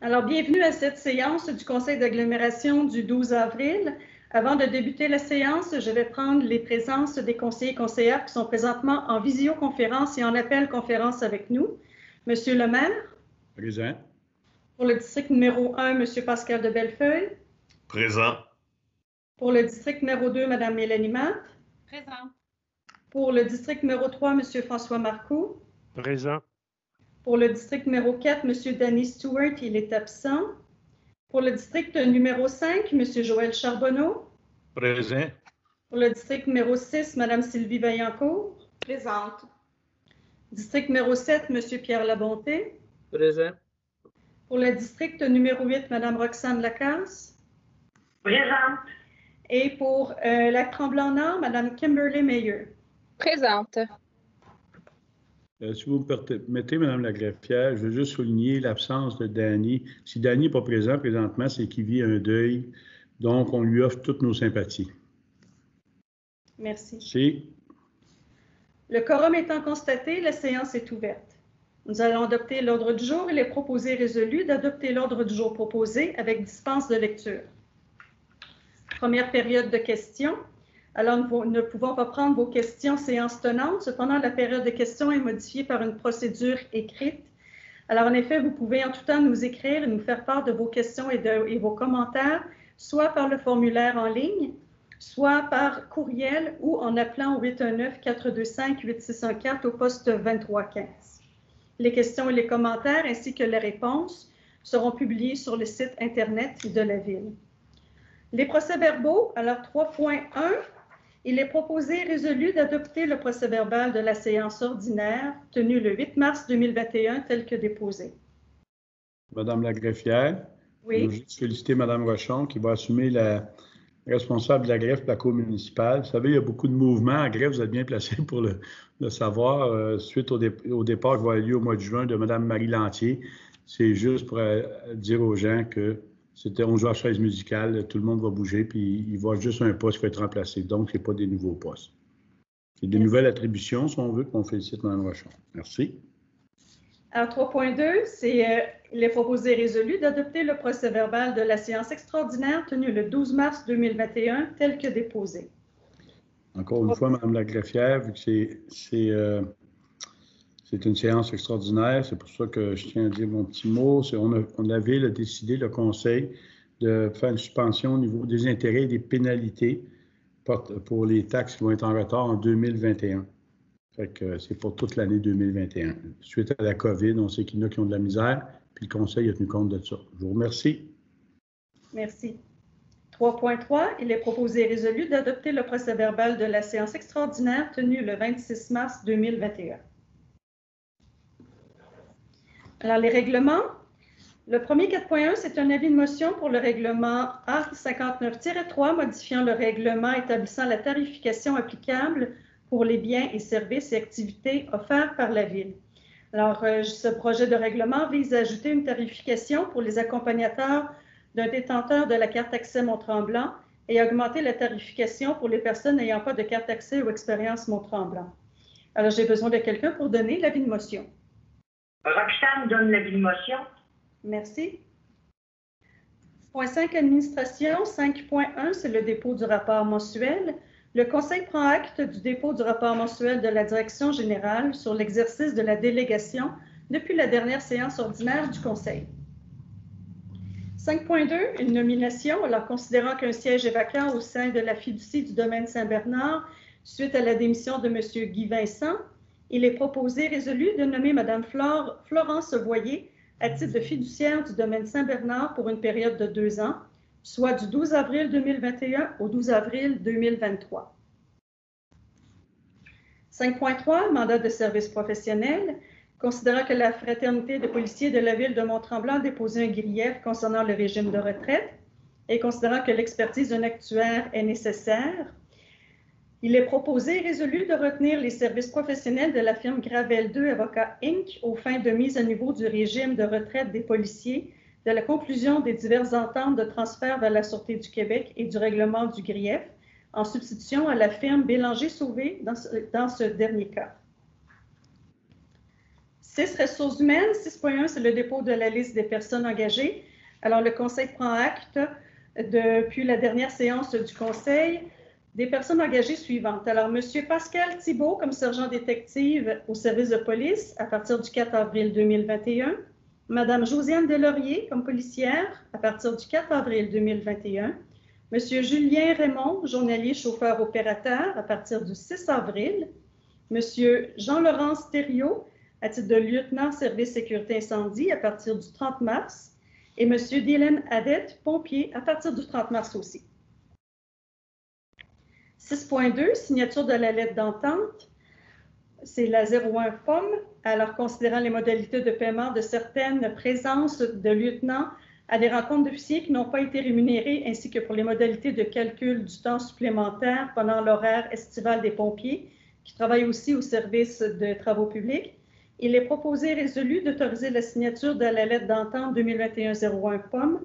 Alors, bienvenue à cette séance du Conseil d'agglomération du 12 avril. Avant de débuter la séance, je vais prendre les présences des conseillers et conseillères qui sont présentement en visioconférence et en appel conférence avec nous. Monsieur le maire. Présent. Pour le district numéro 1, Monsieur Pascal de Bellefeuille. Présent. Pour le district numéro 2, Madame Mélanie Matt. Présent. Pour le district numéro 3, Monsieur François Marcoux. Présent. Pour le district numéro 4, M. Danny Stewart, il est absent. Pour le district numéro 5, M. Joël Charbonneau. Présent. Pour le district numéro 6, Mme Sylvie Vaillancourt. Présente. District numéro 7, M. Pierre Labonté. Présent. Pour le district numéro 8, Mme Roxane Lacasse. Présente. Et pour Lac-Tremblant-Nord, Mme Kimberly Mayer. Présente. Si vous me permettez, Mme la greffière, je veux juste souligner l'absence de Danny. Si Danny n'est pas présent présentement, c'est qu'il vit un deuil. Donc, on lui offre toutes nos sympathies. Merci. Merci. Le quorum étant constaté, la séance est ouverte. Nous allons adopter l'ordre du jour. Il est proposé et résolu d'adopter l'ordre du jour proposé avec dispense de lecture. Première période de questions. Alors, nous ne pouvons pas prendre vos questions séance tenante. Cependant, la période de questions est modifiée par une procédure écrite. Alors, en effet, vous pouvez en tout temps nous écrire et nous faire part de vos questions et vos commentaires, soit par le formulaire en ligne, soit par courriel ou en appelant au 819-425-8614 au poste 2315. Les questions et les commentaires ainsi que les réponses seront publiés sur le site Internet de la Ville. Les procès-verbaux, alors 3.1, il est proposé et résolu d'adopter le procès-verbal de la séance ordinaire tenue le 8 mars 2021 tel que déposé. Madame la greffière, Oui. je veux juste féliciter Mme Rochon qui va assumer la responsable de la greffe de la Cour municipale. Vous savez, il y a beaucoup de mouvements en greffe, vous êtes bien placé pour le savoir, suite au départ qui va avoir lieu au mois de juin de Mme Marie Lantier. C'est juste pour dire aux gens que on joue à chaise musicale, tout le monde va bouger, puis il va y avoir juste un poste qui va être remplacé. Donc, ce n'est pas des nouveaux postes. C'est des nouvelles attributions, si on veut, qu'on félicite Mme Rochon. Merci. Alors, 3.2, il est proposé et résolu d'adopter le procès-verbal de la séance extraordinaire tenue le 12 mars 2021 tel que déposé. Encore une fois, Mme la greffière, vu que c'est une séance extraordinaire, c'est pour ça que je tiens à dire mon petit mot. La Ville a décidé, le Conseil, de faire une suspension au niveau des intérêts et des pénalités pour les taxes qui vont être en retard en 2021. Fait que c'est pour toute l'année 2021. Suite à la COVID, on sait qu'il y en a qui ont de la misère, puis le Conseil a tenu compte de ça. Je vous remercie. Merci. 3.3, il est proposé et résolu d'adopter le procès-verbal de la séance extraordinaire tenue le 26 mars 2021. Alors, les règlements. Le premier 4.1, c'est un avis de motion pour le règlement A59-3, modifiant le règlement établissant la tarification applicable pour les biens et services et activités offerts par la Ville. Alors, ce projet de règlement vise à ajouter une tarification pour les accompagnateurs d'un détenteur de la carte accès Mont-Tremblant et à augmenter la tarification pour les personnes n'ayant pas de carte accès ou expérience Mont-Tremblant. Alors, j'ai besoin de quelqu'un pour donner l'avis de motion. Roxane donne l'avis de motion. Merci. Point 5, administration. 5.1, c'est le dépôt du rapport mensuel. Le Conseil prend acte du dépôt du rapport mensuel de la Direction générale sur l'exercice de la délégation depuis la dernière séance ordinaire du Conseil. 5.2, une nomination. Alors, considérant qu'un siège est vacant au sein de la fiducie du domaine Saint-Bernard suite à la démission de M. Guy Vincent, il est proposé et résolu de nommer Mme Florence Voyer à titre de fiduciaire du domaine Saint-Bernard pour une période de 2 ans, soit du 12 avril 2021 au 12 avril 2023. 5.3, mandat de service professionnel. Considérant que la Fraternité de policiers de la Ville de Mont-Tremblant a déposé un grief concernant le régime de retraite et considérant que l'expertise d'un actuaire est nécessaire, il est proposé et résolu de retenir les services professionnels de la firme Gravel 2 Avocats Inc. aux fins de mise à niveau du régime de retraite des policiers, de la conclusion des diverses ententes de transfert vers la Sûreté du Québec et du règlement du grief, en substitution à la firme Bélanger-Sauvé dans ce dernier cas. 6, ressources humaines. 6.1, c'est le dépôt de la liste des personnes engagées. Alors, le Conseil prend acte, depuis la dernière séance du Conseil, des personnes engagées suivantes. Alors, M. Pascal Thibault comme sergent détective au service de police à partir du 4 avril 2021. Mme Josiane Delaurier comme policière à partir du 4 avril 2021. M. Julien Raymond, journalier chauffeur opérateur à partir du 6 avril. M. Jean-Laurence Thériault, à titre de lieutenant service sécurité incendie à partir du 30 mars. Et M. Dylan Adette, pompier, à partir du 30 mars aussi. 6.2, signature de la lettre d'entente. C'est la 01 POM. Alors, considérant les modalités de paiement de certaines présences de lieutenants à des rencontres d'officiers qui n'ont pas été rémunérés, ainsi que pour les modalités de calcul du temps supplémentaire pendant l'horaire estival des pompiers, qui travaillent aussi au service de travaux publics, il est proposé et résolu d'autoriser la signature de la lettre d'entente 2021-01 POM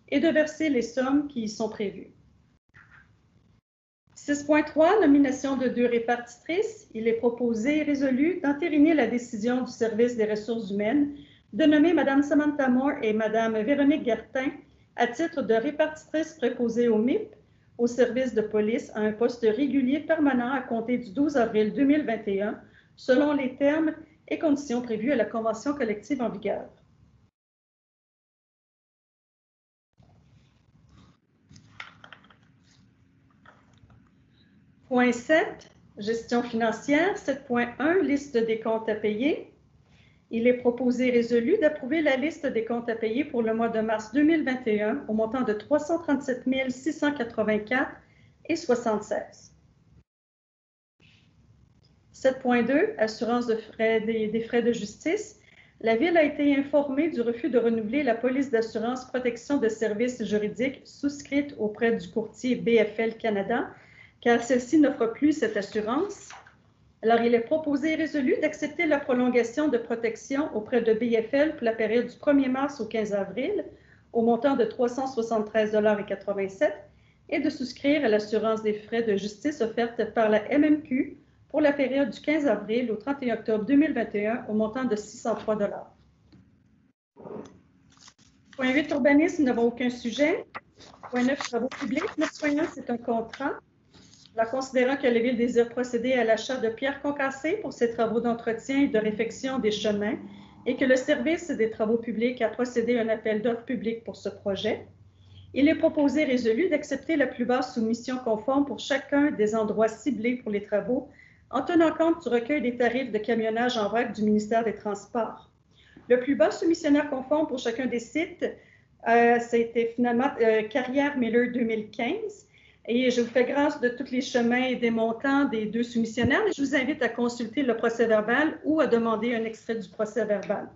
et de verser les sommes qui y sont prévues. 6.3, nomination de 2 répartitrices. Il est proposé et résolu d'entériner la décision du service des ressources humaines de nommer Mme Samantha Moore et Mme Véronique Gartin à titre de répartitrices préposées au MIP au service de police à un poste régulier permanent à compter du 12 avril 2021, selon les termes et conditions prévues à la Convention collective en vigueur. Point 7, gestion financière. 7.1, liste des comptes à payer. Il est proposé et résolu d'approuver la liste des comptes à payer pour le mois de mars 2021 au montant de 337 684,76. 7.2, assurance de frais, des frais de justice. La Ville a été informée du refus de renouveler la police d'assurance protection de services juridiques souscrite auprès du courtier BFL Canada, car celle-ci n'offre plus cette assurance. Alors, il est proposé et résolu d'accepter la prolongation de protection auprès de BFL pour la période du 1er mars au 15 avril au montant de 373,87 $ et de souscrire à l'assurance des frais de justice offerte par la MMQ pour la période du 15 avril au 31 octobre 2021 au montant de 603 $. Point 8, urbanisme, nous n'avons aucun sujet. Point 9, travaux publics. 9.1, c'est un contrat. Alors, considérant que la Ville désire procéder à l'achat de pierres concassées pour ses travaux d'entretien et de réfection des chemins et que le service des travaux publics a procédé à un appel d'offres public pour ce projet, il est proposé et résolu d'accepter la plus basse soumission conforme pour chacun des endroits ciblés pour les travaux en tenant compte du recueil des tarifs de camionnage en vrac du ministère des Transports. Le plus bas soumissionnaire conforme pour chacun des sites, ça a été finalement Carrière Miller 2015. Et je vous fais grâce de tous les chemins et des montants des 2 soumissionnaires. Je vous invite à consulter le procès-verbal ou à demander un extrait du procès-verbal.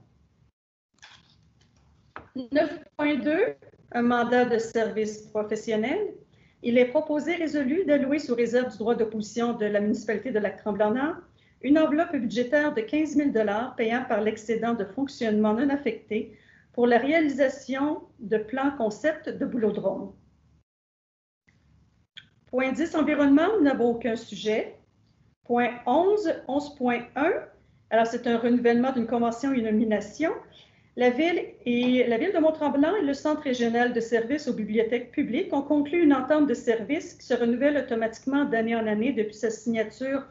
9.2, un mandat de service professionnel. Il est proposé et résolu d'allouer sous réserve du droit d'opposition de la municipalité de Lac-Tremblay-Nord une enveloppe budgétaire de 15 000 $ payant par l'excédent de fonctionnement non affecté pour la réalisation de plans concept de boulodrome. Point 10, environnement, nous n'avons aucun sujet. Point 11, 11.1, alors c'est un renouvellement d'une convention et une nomination. La Ville de Mont-Tremblant et le Centre régional de services aux bibliothèques publiques ont conclu une entente de service qui se renouvelle automatiquement d'année en année depuis sa signature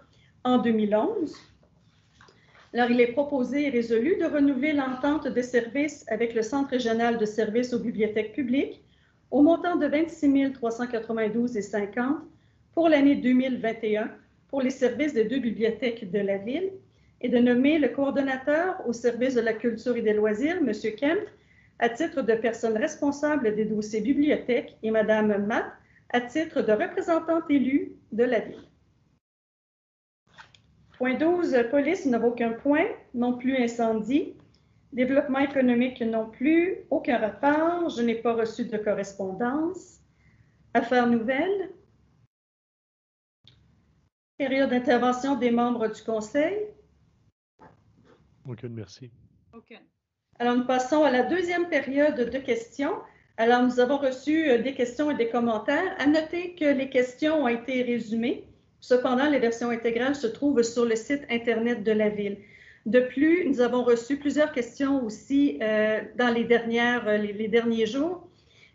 en 2011. Alors, il est proposé et résolu de renouveler l'entente de service avec le Centre régional de services aux bibliothèques publiques au montant de 26 392,50 $ pour l'année 2021 pour les services des 2 bibliothèques de la Ville et de nommer le coordonnateur au service de la culture et des loisirs, M. Kemp, à titre de personne responsable des dossiers bibliothèques et Mme Matt à titre de représentante élue de la Ville. Point 12, police, nous n'avons aucun point, non plus incendie. Développement économique non plus, aucun rapport, je n'ai pas reçu de correspondance. Affaires nouvelles. Période d'intervention des membres du Conseil. Aucune, merci. Aucune. Alors, nous passons à la deuxième période de questions. Alors, nous avons reçu des questions et des commentaires. À noter que les questions ont été résumées. Cependant, les versions intégrales se trouvent sur le site Internet de la Ville. De plus, nous avons reçu plusieurs questions aussi dans les derniers jours.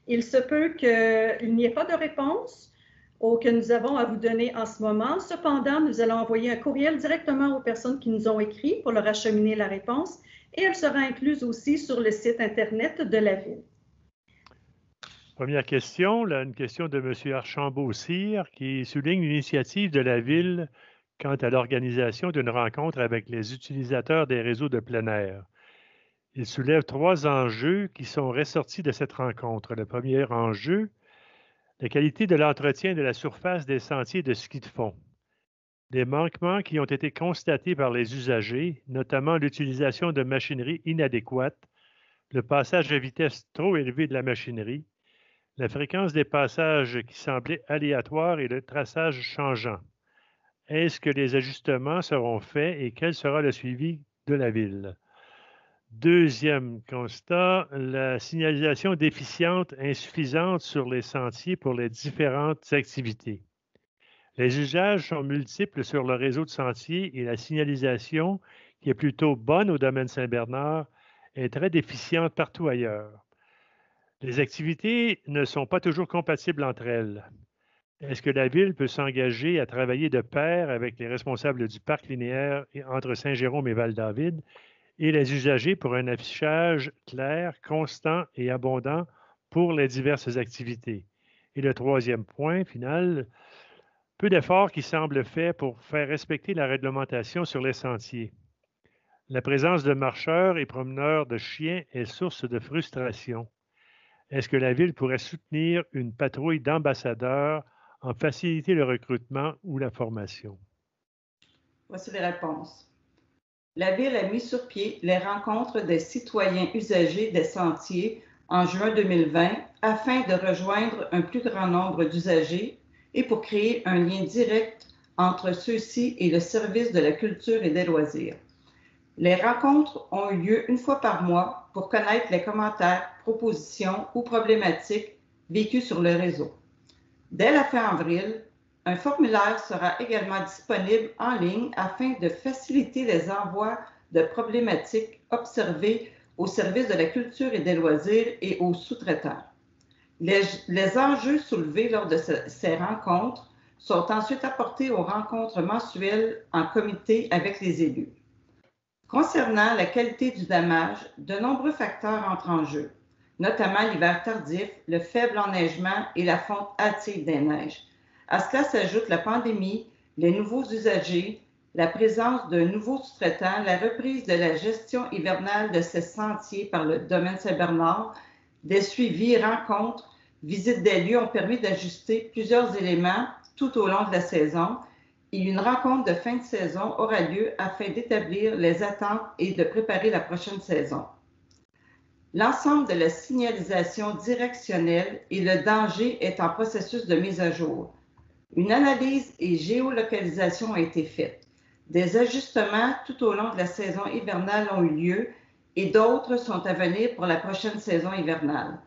Il se peut qu'il n'y ait pas de réponse que nous avons à vous donner en ce moment. Cependant, nous allons envoyer un courriel directement aux personnes qui nous ont écrit pour leur acheminer la réponse et elle sera incluse aussi sur le site Internet de la Ville. Première question, là, une question de M. Archambault-Cyr qui souligne l'initiative de la Ville quant à l'organisation d'une rencontre avec les utilisateurs des réseaux de plein air. Il soulève 3 enjeux qui sont ressortis de cette rencontre. Le premier enjeu, la qualité de l'entretien de la surface des sentiers de ski de fond. Des manquements qui ont été constatés par les usagers, notamment l'utilisation de machinerie inadéquate, le passage à vitesse trop élevée de la machinerie, la fréquence des passages qui semblait aléatoire et le traçage changeant. Est-ce que les ajustements seront faits et quel sera le suivi de la Ville? Deuxième constat, la signalisation déficiente, insuffisante sur les sentiers pour les différentes activités. Les usages sont multiples sur le réseau de sentiers et la signalisation, qui est plutôt bonne au domaine Saint-Bernard, est très déficiente partout ailleurs. Les activités ne sont pas toujours compatibles entre elles. Est-ce que la Ville peut s'engager à travailler de pair avec les responsables du parc linéaire entre Saint-Jérôme et Val-David et les usagers pour un affichage clair, constant et abondant pour les diverses activités? Et le troisième point final, peu d'efforts qui semblent faits pour faire respecter la réglementation sur les sentiers. La présence de marcheurs et promeneurs de chiens est source de frustration. Est-ce que la Ville pourrait soutenir une patrouille d'ambassadeurs en faciliter le recrutement ou la formation? Voici les réponses. La Ville a mis sur pied les rencontres des citoyens usagers des sentiers en juin 2020 afin de rejoindre un plus grand nombre d'usagers et pour créer un lien direct entre ceux-ci et le service de la culture et des loisirs. Les rencontres ont eu lieu une fois par mois pour connaître les commentaires, propositions ou problématiques vécues sur le réseau. Dès la fin avril, un formulaire sera également disponible en ligne afin de faciliter les envois de problématiques observées au service de la culture et des loisirs et aux sous-traitants. Les enjeux soulevés lors de ces rencontres sont ensuite apportés aux rencontres mensuelles en comité avec les élus. Concernant la qualité du damage, de nombreux facteurs entrent en jeu, notamment l'hiver tardif, le faible enneigement et la fonte hâtive des neiges. À cela s'ajoute la pandémie, les nouveaux usagers, la présence de nouveaux sous-traitants, la reprise de la gestion hivernale de ces sentiers par le domaine Saint-Bernard, des suivis, rencontres, visites des lieux ont permis d'ajuster plusieurs éléments tout au long de la saison et une rencontre de fin de saison aura lieu afin d'établir les attentes et de préparer la prochaine saison. L'ensemble de la signalisation directionnelle et le danger est en processus de mise à jour. Une analyse et géolocalisation a été faite. Des ajustements tout au long de la saison hivernale ont eu lieu et d'autres sont à venir pour la prochaine saison hivernale.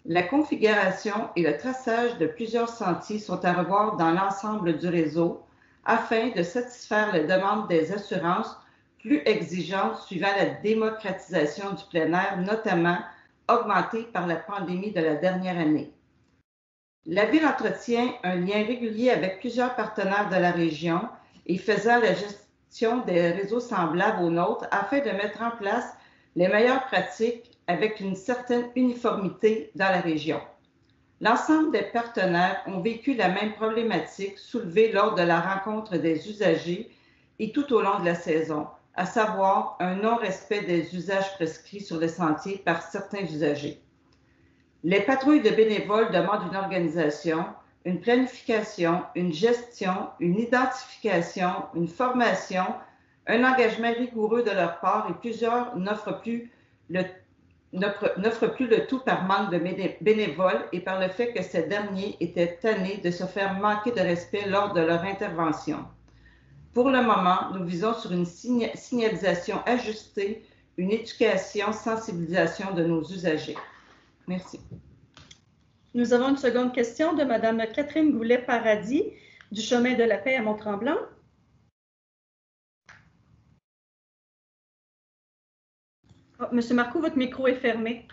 La configuration et le traçage de plusieurs sentiers sont à revoir dans l'ensemble du réseau afin de satisfaire les demandes des assurances plus exigeantes suivant la démocratisation du plein air, notamment augmentée par la pandémie de la dernière année. La Ville entretient un lien régulier avec plusieurs partenaires de la région et faisant la gestion des réseaux semblables aux nôtres afin de mettre en place les meilleures pratiques avec une certaine uniformité dans la région. L'ensemble des partenaires ont vécu la même problématique soulevée lors de la rencontre des usagers et tout au long de la saison, à savoir un non-respect des usages prescrits sur les sentiers par certains usagers. Les patrouilles de bénévoles demandent une organisation, une planification, une gestion, une identification, une formation, un engagement rigoureux de leur part et plusieurs n'offrent plus le tout par manque de bénévoles et par le fait que ces derniers étaient tannés de se faire manquer de respect lors de leur intervention. Pour le moment, nous visons sur une signalisation ajustée, une éducation, sensibilisation de nos usagers. Merci. Nous avons une seconde question de Mme Catherine Goulet-Paradis du Chemin de la Paix à Mont-Tremblant. Oh, Monsieur Marcoux, votre micro est fermé.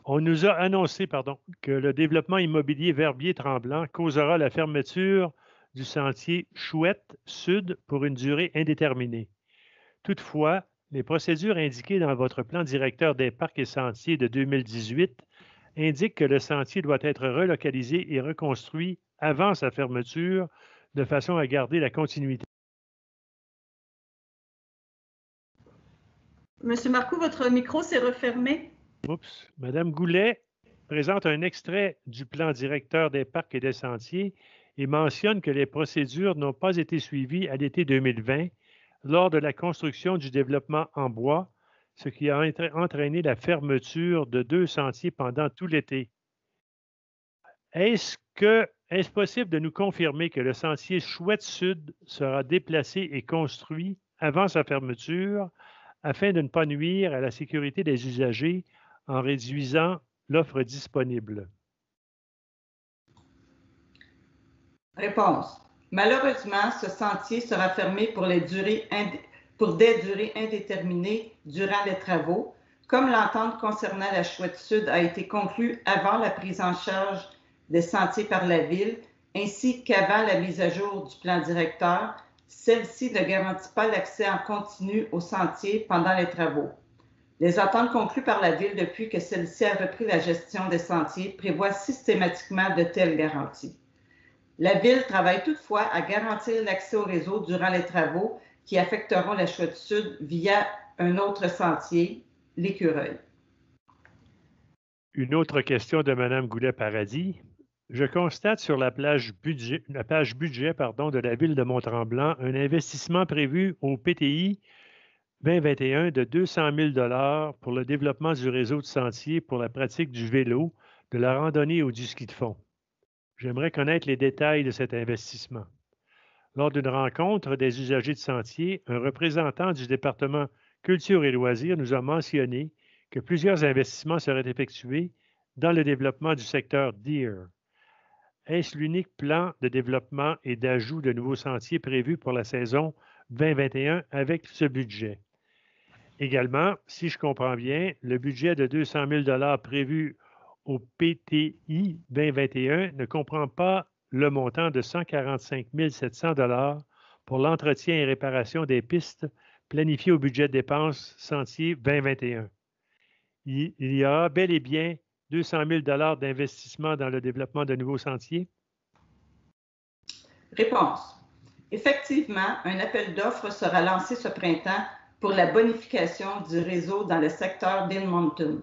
On nous a annoncé, que le développement immobilier Verbier-Tremblant causera la fermeture du sentier Chouette Sud pour une durée indéterminée. Toutefois, les procédures indiquées dans votre plan directeur des parcs et sentiers de 2018 indiquent que le sentier doit être relocalisé et reconstruit avant sa fermeture de façon à garder la continuité. Monsieur Marcoux, votre micro s'est refermé. Oups. Madame Goulet présente un extrait du plan directeur des parcs et des sentiers et mentionne que les procédures n'ont pas été suivies à l'été 2020 lors de la construction du développement en bois, ce qui a entraîné la fermeture de 2 sentiers pendant tout l'été. Est-ce possible de nous confirmer que le sentier Chouette Sud sera déplacé et construit avant sa fermeture afin de ne pas nuire à la sécurité des usagers en réduisant l'offre disponible? Réponse. Malheureusement, ce sentier sera fermé pour des durées indéterminées durant les travaux, comme l'entente concernant la Chouette Sud a été conclue avant la prise en charge des sentiers par la Ville, ainsi qu'avant la mise à jour du plan directeur. Celle-ci ne garantit pas l'accès en continu aux sentiers pendant les travaux. Les ententes conclues par la Ville depuis que celle-ci a repris la gestion des sentiers prévoient systématiquement de telles garanties. La Ville travaille toutefois à garantir l'accès au réseau durant les travaux qui affecteront la Chouette Sud via un autre sentier, l'Écureuil. Une autre question de Mme Goulet-Paradis. Je constate sur la page budget de la Ville de Mont-Tremblant un investissement prévu au PTI 2021 de 200 000 pour le développement du réseau de sentiers pour la pratique du vélo, de la randonnée ou du ski de fond. J'aimerais connaître les détails de cet investissement. Lors d'une rencontre des usagers de sentiers, un représentant du département Culture et Loisirs nous a mentionné que plusieurs investissements seraient effectués dans le développement du secteur DEER. Est-ce l'unique plan de développement et d'ajout de nouveaux sentiers prévus pour la saison 2021 avec ce budget? Également, si je comprends bien, le budget de 200 000 prévu au PTI 2021 ne comprend pas le montant de 145 700 pour l'entretien et réparation des pistes planifié au budget de dépenses sentier 2021. Il y aura bel et bien 200 000 d'investissement dans le développement de nouveaux sentiers? Réponse. Effectivement, un appel d'offres sera lancé ce printemps pour la bonification du réseau dans le secteur d'Inn Mountain.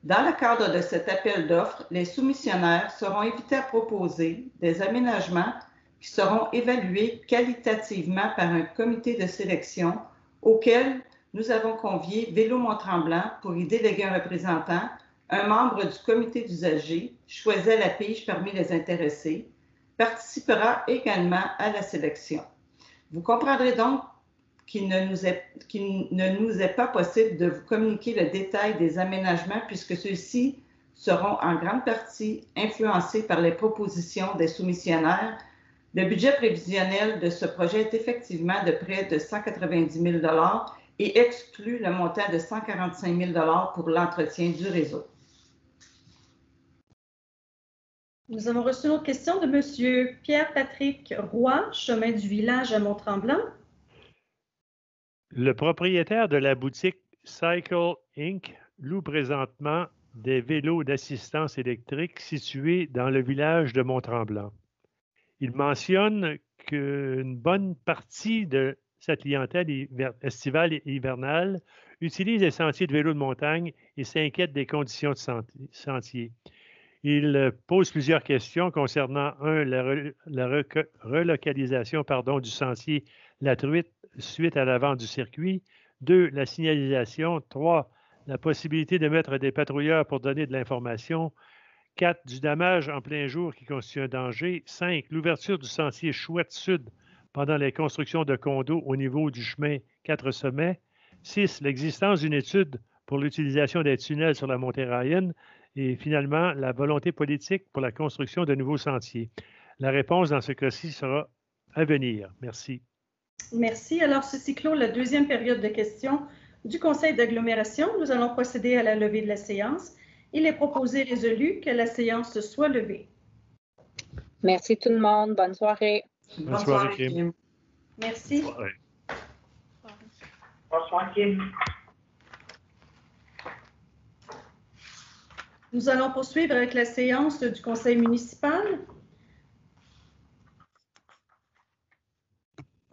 Dans le cadre de cet appel d'offres, les soumissionnaires seront invités à proposer des aménagements qui seront évalués qualitativement par un comité de sélection auquel nous avons convié Vélo Mont-Tremblant pour y déléguer un représentant, un membre du comité d'usagers, choisi à la pige parmi les intéressés, participera également à la sélection. Vous comprendrez donc qu'il ne nous est pas possible de vous communiquer le détail des aménagements puisque ceux-ci seront en grande partie influencés par les propositions des soumissionnaires. Le budget prévisionnel de ce projet est effectivement de près de 190 000 et exclut le montant de 145 000 pour l'entretien du réseau. Nous avons reçu une autre question de M. Pierre-Patrick Roy, chemin du village à Mont-Tremblant. Le propriétaire de la boutique Cycle Inc. loue présentement des vélos d'assistance électrique situés dans le village de Mont-Tremblant. Il mentionne qu'une bonne partie de sa clientèle estivale et hivernale utilise les sentiers de vélo de montagne et s'inquiète des conditions de sentier. Il pose plusieurs questions concernant, la relocalisation du sentier La Truite suite à la vente du circuit, 2, la signalisation, 3, la possibilité de mettre des patrouilleurs pour donner de l'information, 4, du dommage en plein jour qui constitue un danger, 5, l'ouverture du sentier Chouette Sud pendant les constructions de condos au niveau du chemin 4 sommets, 6, l'existence d'une étude pour l'utilisation des tunnels sur la montée Ryan et finalement la volonté politique pour la construction de nouveaux sentiers. La réponse dans ce cas-ci sera à venir. Merci. Merci. Alors, ceci clôt la deuxième période de questions. du conseil d'agglomération, nous allons procéder à la levée de la séance. Il est proposé et résolu que la séance soit levée. Merci tout le monde. Bonne soirée. Bonne soirée, Kim. Merci. Ouais. Bonsoir, Kim. Nous allons poursuivre avec la séance du conseil municipal.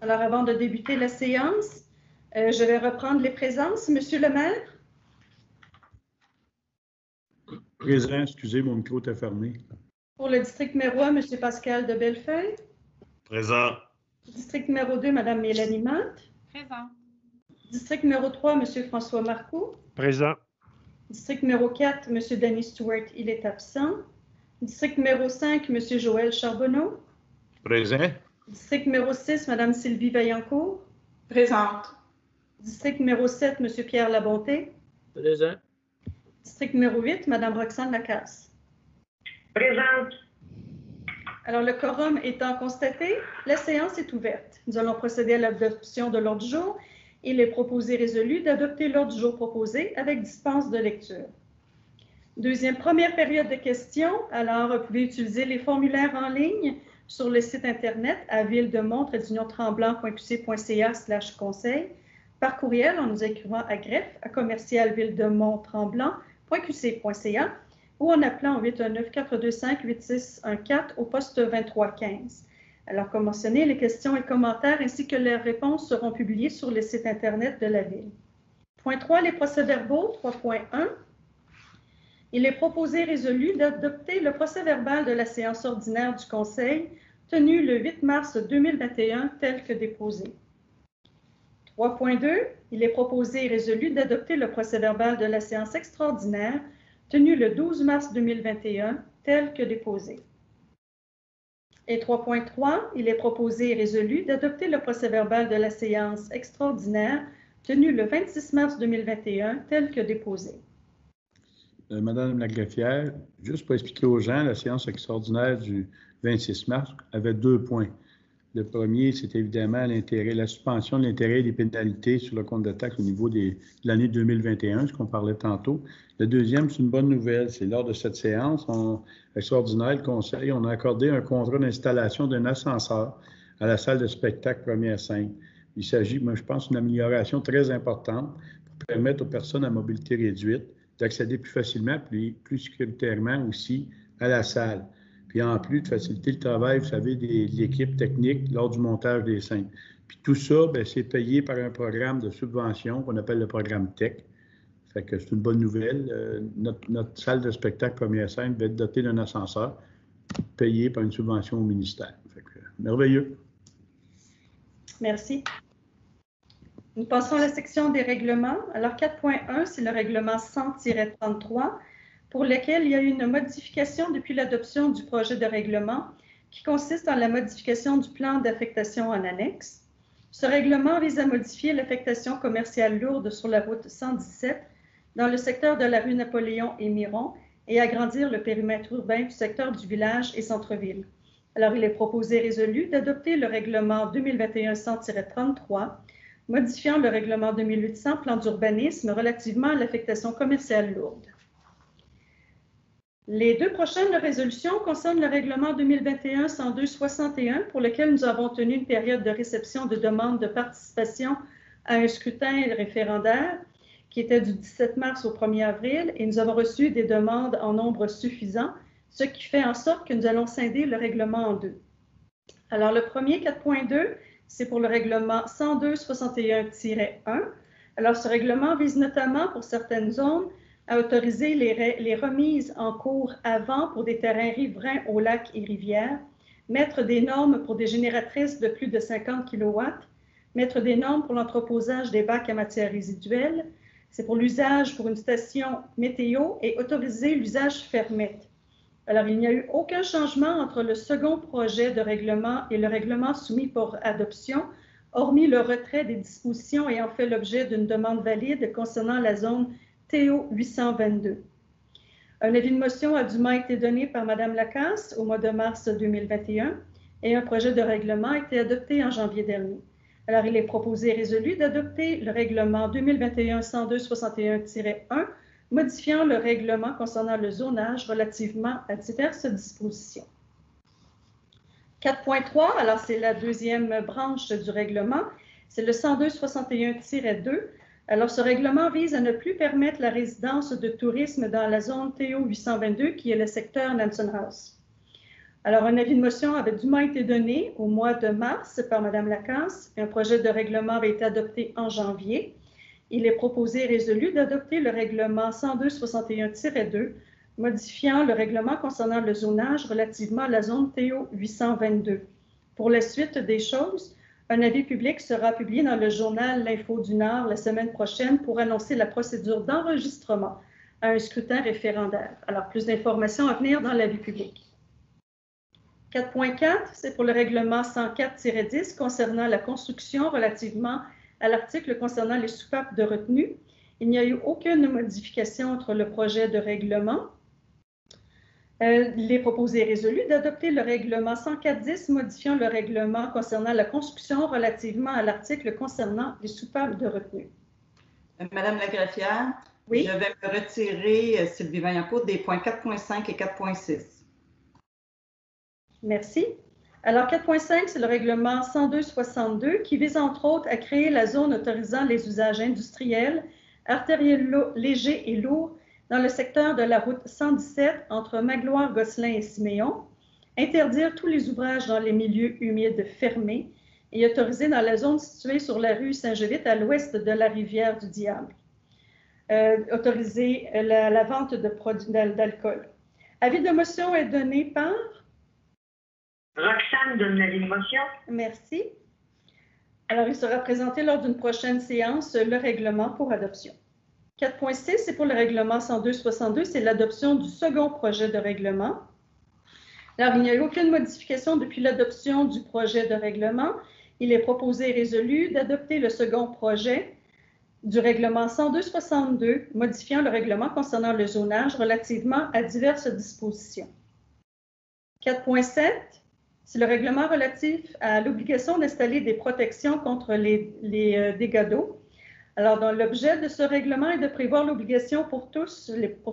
Alors, avant de débuter la séance, je vais reprendre les présences. Monsieur le maire? Présent, excusez, mon micro était fermé. Pour le district numéro 1, Monsieur Pascal de Bellefeuille. Présent. District numéro 2, Madame Mélanie Matte. Présent. District numéro 3, Monsieur François Marcoux. Présent. District numéro 4, Monsieur Danny Stewart, il est absent. District numéro 5, Monsieur Joël Charbonneau. Présent. District numéro 6, Madame Sylvie Vaillancourt. Présente. District numéro 7, Monsieur Pierre Labonté. Présent. District numéro 8, Madame Roxane Lacasse. Présente. Alors, le quorum étant constaté, la séance est ouverte. Nous allons procéder à l'adoption de l'ordre du jour. Il est proposé et résolu d'adopter l'ordre du jour proposé avec dispense de lecture. Première période de questions. Alors, vous pouvez utiliser les formulaires en ligne sur le site Internet à ville-de-montre@uniontremblant.qc.ca/conseil, par courriel en nous écrivant à greffe@ville-de-montremblant.qc.ca ou en appelant au 819-425-8614 au poste 2315. Alors, comme mentionné, les questions et commentaires ainsi que les réponses seront publiées sur le site Internet de la Ville. Point 3, les procès-verbaux. 3.1. Il est proposé et résolu d'adopter le procès-verbal de la séance ordinaire du Conseil tenue le 8 mars 2021 tel que déposé. 3.2. Il est proposé et résolu d'adopter le procès-verbal de la séance extraordinaire tenue le 12 mars 2021 tel que déposé. Et 3.3, il est proposé et résolu d'adopter le procès-verbal de la séance extraordinaire tenue le 26 mars 2021 tel que déposé. Madame la greffière, juste pour expliquer aux gens, la séance extraordinaire du 26 mars avait 2 points. Le premier, c'est évidemment l'intérêt, la suspension de l'intérêt et des pénalités sur le compte de taxes au niveau de l'année 2021, ce qu'on parlait tantôt. Le deuxième, c'est une bonne nouvelle. C'est lors de cette séance extraordinaire, le Conseil, on a accordé un contrat d'installation d'un ascenseur à la salle de spectacle première scène. Il s'agit, moi, je pense, d'une amélioration très importante pour permettre aux personnes à mobilité réduite d'accéder plus facilement, plus sécuritairement aussi à la salle. Puis en plus de faciliter le travail, vous savez, de l'équipe technique lors du montage des scènes. Puis tout ça, bien, c'est payé par un programme de subvention qu'on appelle le programme TEC. Fait que c'est une bonne nouvelle. Notre salle de spectacle première scène va être dotée d'un ascenseur payé par une subvention au ministère. Fait que, merveilleux. Merci. Nous passons à la section des règlements. Alors, 4.1, c'est le règlement 100-33, pour lequel il y a eu une modification depuis l'adoption du projet de règlement qui consiste en la modification du plan d'affectation en annexe. Ce règlement vise à modifier l'affectation commerciale lourde sur la route 117 dans le secteur de la rue Napoléon et Miron et agrandir le périmètre urbain du secteur du village et centre-ville. Alors, il est proposé et résolu d'adopter le règlement 2021-100-33, modifiant le règlement 2800 plan d'urbanisme relativement à l'affectation commerciale lourde. Les 2 prochaines résolutions concernent le règlement 2021-102-61 pour lequel nous avons tenu une période de réception de demandes de participation à un scrutin référendaire qui était du 17 mars au 1er avril et nous avons reçu des demandes en nombre suffisant, ce qui fait en sorte que nous allons scinder le règlement en 2. Alors le premier, 4.2, c'est pour le règlement 102-61-1. Alors ce règlement vise notamment pour certaines zones à autoriser les remises en cours avant pour des terrains riverains aux lacs et rivières, mettre des normes pour des génératrices de plus de 50 kW, mettre des normes pour l'entreposage des bacs à matière résiduelle, c'est pour l'usage pour une station météo et autoriser l'usage fermette. Alors, il n'y a eu aucun changement entre le second projet de règlement et le règlement soumis pour adoption, hormis le retrait des dispositions ayant fait l'objet d'une demande valide concernant la zone TO 822. Un avis de motion a dûment été donné par Mme Lacasse au mois de mars 2021 et un projet de règlement a été adopté en janvier dernier. Alors, il est proposé et résolu d'adopter le règlement 2021-102-61-1, modifiant le règlement concernant le zonage relativement à diverses dispositions. 4.3, alors c'est la deuxième branche du règlement, c'est le 102-61-2. Alors, ce règlement vise à ne plus permettre la résidence de tourisme dans la zone TO 822, qui est le secteur Nansen House. Alors, un avis de motion avait dûment été donné au mois de mars par Mme Lacasse. Un projet de règlement avait été adopté en janvier. Il est proposé et résolu d'adopter le règlement 102-61-2, modifiant le règlement concernant le zonage relativement à la zone TO 822. Pour la suite des choses, un avis public sera publié dans le journal L'Info du Nord la semaine prochaine pour annoncer la procédure d'enregistrement à un scrutin référendaire. Alors, plus d'informations à venir dans l'avis public. 4.4, c'est pour le règlement 104-10 concernant la construction relativement à l'article concernant les soupapes de retenue. Il n'y a eu aucune modification entre le projet de règlement. Il est proposé et résolu d'adopter le règlement 104-10 modifiant le règlement concernant la construction relativement à l'article concernant les soupapes de retenue. Madame la greffière, oui? Je vais me retirer, Sylvie Vaillancourt, des points 4.5 et 4.6. Merci. Alors, 4.5, c'est le règlement 102-62 qui vise entre autres à créer la zone autorisant les usages industriels, artériels légers et lourds dans le secteur de la route 117 entre Magloire, Gosselin et Siméon, interdire tous les ouvrages dans les milieux humides fermés et autoriser dans la zone située sur la rue Saint-Jovite à l'ouest de la rivière du Diable. Autoriser la vente de produits d'alcool. Avis de motion est donné par... Roxane donne l'avis de motion. Merci. Alors, il sera présenté lors d'une prochaine séance le règlement pour adoption. 4.6, c'est pour le règlement 102-62, c'est l'adoption du second projet de règlement. Alors, il n'y a eu aucune modification depuis l'adoption du projet de règlement. Il est proposé et résolu d'adopter le second projet du règlement 102-62, modifiant le règlement concernant le zonage relativement à diverses dispositions. 4.7, c'est le règlement relatif à l'obligation d'installer des protections contre les dégâts d'eau. Alors, dans l'objet de ce règlement est de prévoir l'obligation pour tous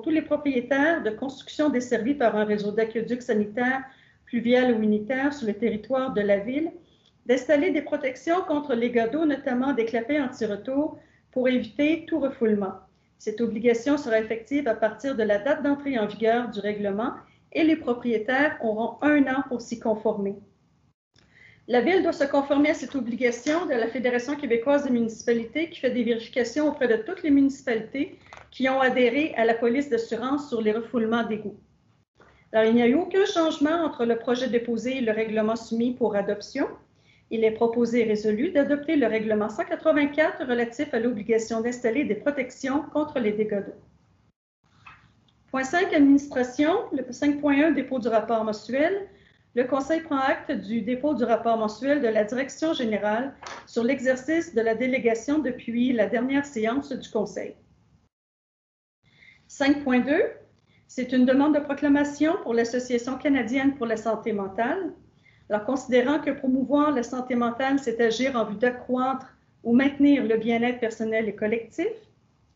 les propriétaires de construction desservis par un réseau d'aqueducs sanitaires, pluvial ou unitaires sur le territoire de la ville, d'installer des protections contre les dégâts d'eau, notamment des clapets anti-retour, pour éviter tout refoulement. Cette obligation sera effective à partir de la date d'entrée en vigueur du règlement et les propriétaires auront 1 an pour s'y conformer. La Ville doit se conformer à cette obligation de la Fédération québécoise des municipalités qui fait des vérifications auprès de toutes les municipalités qui ont adhéré à la police d'assurance sur les refoulements d'égouts. Alors, il n'y a eu aucun changement entre le projet déposé et le règlement soumis pour adoption. Il est proposé et résolu d'adopter le règlement 184 relatif à l'obligation d'installer des protections contre les dégâts d'eau. Point 5, administration. Le 5.1, dépôt du rapport mensuel. Le Conseil prend acte du dépôt du rapport mensuel de la Direction générale sur l'exercice de la délégation depuis la dernière séance du Conseil. 5.2, c'est une demande de proclamation pour l'Association canadienne pour la santé mentale. Alors, considérant que promouvoir la santé mentale, c'est agir en vue d'accroître ou maintenir le bien-être personnel et collectif,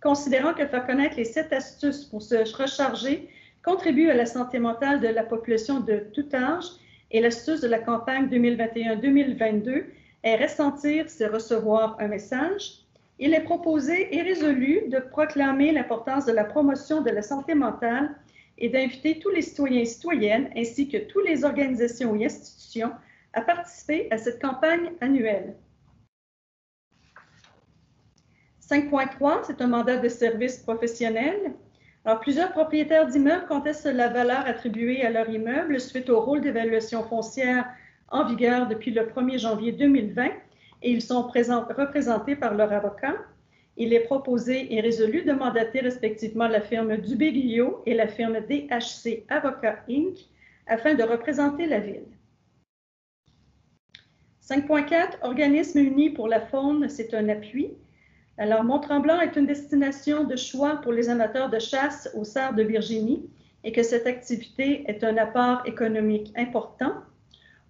considérant que faire connaître les 7 astuces pour se recharger contribue à la santé mentale de la population de tout âge et l'astuce de la campagne 2021-2022 est ressentir, c'est recevoir un message. Il est proposé et résolu de proclamer l'importance de la promotion de la santé mentale et d'inviter tous les citoyens et citoyennes ainsi que toutes les organisations et institutions à participer à cette campagne annuelle. 5.3, c'est un mandat de service professionnel. Alors, plusieurs propriétaires d'immeubles contestent la valeur attribuée à leur immeuble suite au rôle d'évaluation foncière en vigueur depuis le 1er janvier 2020 et ils sont représentés par leur avocat. Il est proposé et résolu de mandater respectivement la firme Dubé-Guillot et la firme DHC Avocats Inc. afin de représenter la Ville. 5.4, Organisme uni pour la faune, c'est un appui. Alors, Mont-Tremblant est une destination de choix pour les amateurs de chasse aux cerfs de Virginie et que cette activité est un apport économique important.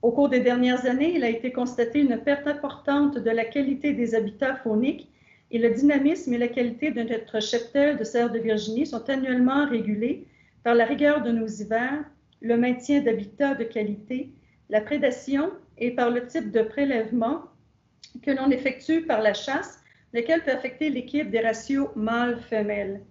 Au cours des dernières années, il a été constaté une perte importante de la qualité des habitats fauniques et le dynamisme et la qualité de notre cheptel de cerfs de Virginie sont annuellement régulés par la rigueur de nos hivers, le maintien d'habitats de qualité, la prédation et par le type de prélèvement que l'on effectue par la chasse, lequel peut affecter l'équilibre des ratios mâles-femelles.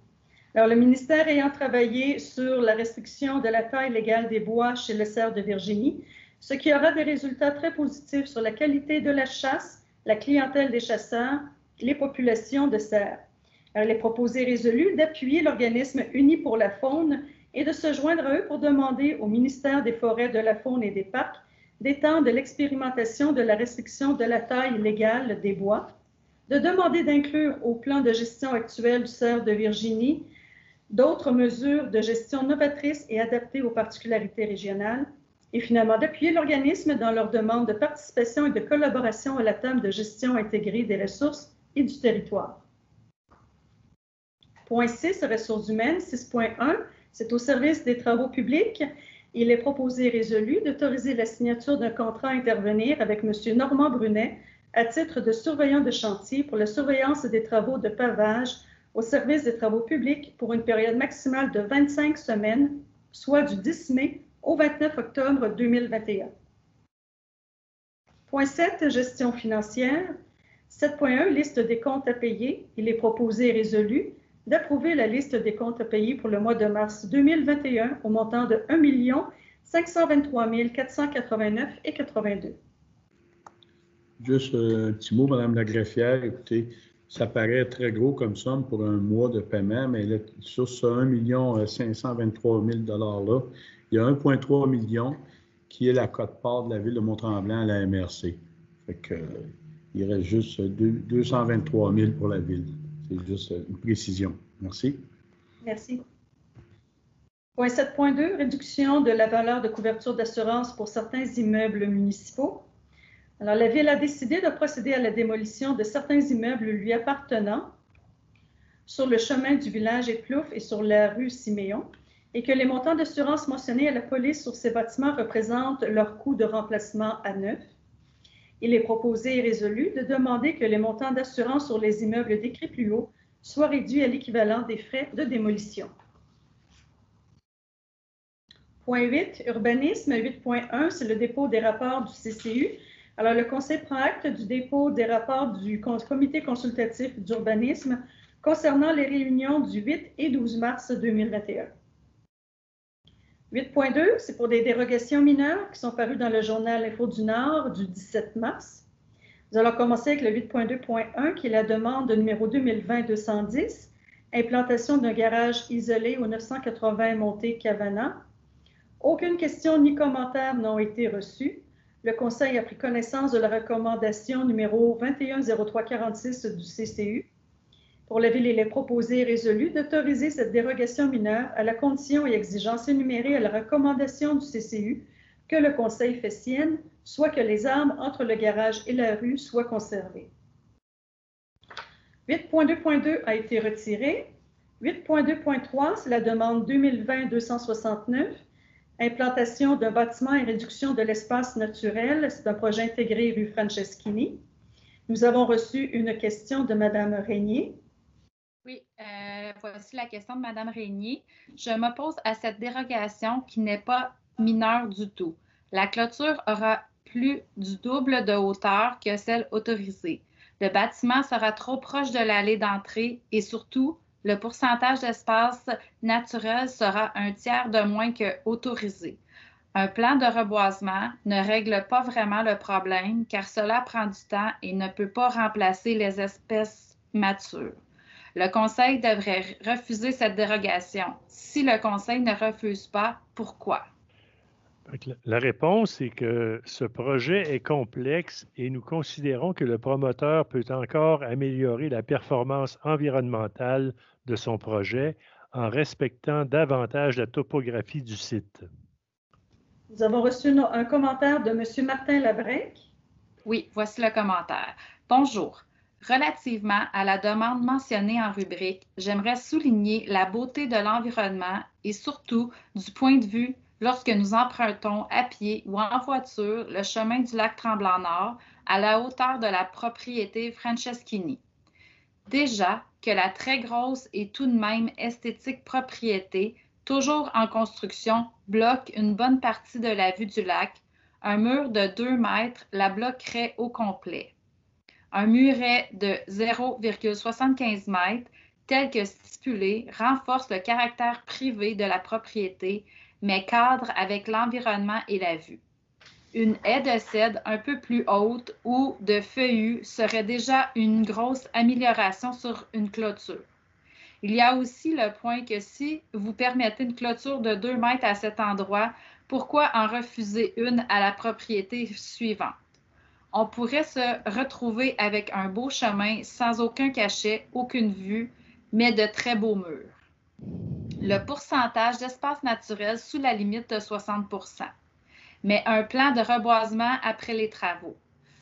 Alors, le ministère ayant travaillé sur la restriction de la taille légale des bois chez le cerf de Virginie, ce qui aura des résultats très positifs sur la qualité de la chasse, la clientèle des chasseurs, les populations de cerfs. Alors, il est proposé résolu d'appuyer l'organisme Unis pour la faune et de se joindre à eux pour demander au ministère des Forêts, de la Faune et des Parcs d'étendre l'expérimentation de la restriction de la taille légale des bois, de demander d'inclure au plan de gestion actuel du cerf de Virginie d'autres mesures de gestion novatrices et adaptées aux particularités régionales, et finalement d'appuyer l'organisme dans leur demande de participation et de collaboration à la table de gestion intégrée des ressources et du territoire. Point 6, ressources humaines. 6.1, c'est au service des travaux publics. Il est proposé et résolu d'autoriser la signature d'un contrat à intervenir avec M. Normand Brunet à titre de surveillant de chantier pour la surveillance des travaux de pavage au service des travaux publics pour une période maximale de 25 semaines, soit du 10 mai au 29 octobre 2021. Point 7, gestion financière. 7.1, liste des comptes à payer. Il est proposé et résolu d'approuver la liste des comptes à payer pour le mois de mars 2021 au montant de 1 523 489,82. Juste un petit mot, Mme la greffière. Écoutez, ça paraît très gros comme somme pour un mois de paiement, mais là, sur ce 1 523 000 $-là, il y a 1,3 million qui est la quote-part de la ville de Mont-Tremblant à la MRC. Fait que, il reste juste 223 000 pour la ville. C'est juste une précision. Merci. Merci. Point 7.2, réduction de la valeur de couverture d'assurance pour certains immeubles municipaux. Alors, la Ville a décidé de procéder à la démolition de certains immeubles lui appartenant sur le chemin du village Éplouf et sur la rue Siméon, et que les montants d'assurance mentionnés à la police sur ces bâtiments représentent leur coût de remplacement à neuf. Il est proposé et résolu de demander que les montants d'assurance sur les immeubles décrits plus haut soient réduits à l'équivalent des frais de démolition. Point 8, urbanisme. 8.1, c'est le dépôt des rapports du CCU. Alors, le Conseil prend acte du dépôt des rapports du Comité consultatif d'urbanisme concernant les réunions du 8 et 12 mars 2021. 8.2, c'est pour des dérogations mineures qui sont parues dans le journal Info du Nord du 17 mars. Nous allons commencer avec le 8.2.1 qui est la demande numéro 2020-210, implantation d'un garage isolé au 980 montée Cavana. Aucune question ni commentaire n'ont été reçus. Le Conseil a pris connaissance de la recommandation numéro 210346 du CCU. Pour la Ville, il est proposé et résolu d'autoriser cette dérogation mineure à la condition et exigence énumérée à la recommandation du CCU que le Conseil fait sienne, soit que les arbres entre le garage et la rue soient conservés. 8.2.2 a été retiré. 8.2.3, c'est la demande 2020-269, implantation d'un bâtiment et réduction de l'espace naturel. C'est un projet intégré rue Franceschini. Nous avons reçu une question de Mme Régnier. Oui, voici la question de Mme Régnier. Je m'oppose à cette dérogation qui n'est pas mineure du tout. La clôture aura plus du double de hauteur que celle autorisée. Le bâtiment sera trop proche de l'allée d'entrée et surtout, le pourcentage d'espace naturel sera un tiers de moins que autorisé. Un plan de reboisement ne règle pas vraiment le problème car cela prend du temps et ne peut pas remplacer les espèces matures. Le Conseil devrait refuser cette dérogation. Si le Conseil ne refuse pas, pourquoi? La réponse est que ce projet est complexe et nous considérons que le promoteur peut encore améliorer la performance environnementale de son projet en respectant davantage la topographie du site. Nous avons reçu un commentaire de M. Martin Labrec. Oui, voici le commentaire. Bonjour. Relativement à la demande mentionnée en rubrique, j'aimerais souligner la beauté de l'environnement et surtout du point de vue lorsque nous empruntons à pied ou en voiture le chemin du lac Tremblant-Nord à la hauteur de la propriété Franceschini. Déjà que la très grosse et tout de même esthétique propriété, toujours en construction, bloque une bonne partie de la vue du lac, un mur de 2 mètres la bloquerait au complet. Un muret de 0,75 mètres, tel que stipulé, renforce le caractère privé de la propriété, mais cadre avec l'environnement et la vue. Une haie de cèdre un peu plus haute ou de feuillus serait déjà une grosse amélioration sur une clôture. Il y a aussi le point que si vous permettez une clôture de 2 mètres à cet endroit, pourquoi en refuser une à la propriété suivante? On pourrait se retrouver avec un beau chemin sans aucun cachet, aucune vue, mais de très beaux murs. Le pourcentage d'espace naturel sous la limite de 60 %, mais un plan de reboisement après les travaux.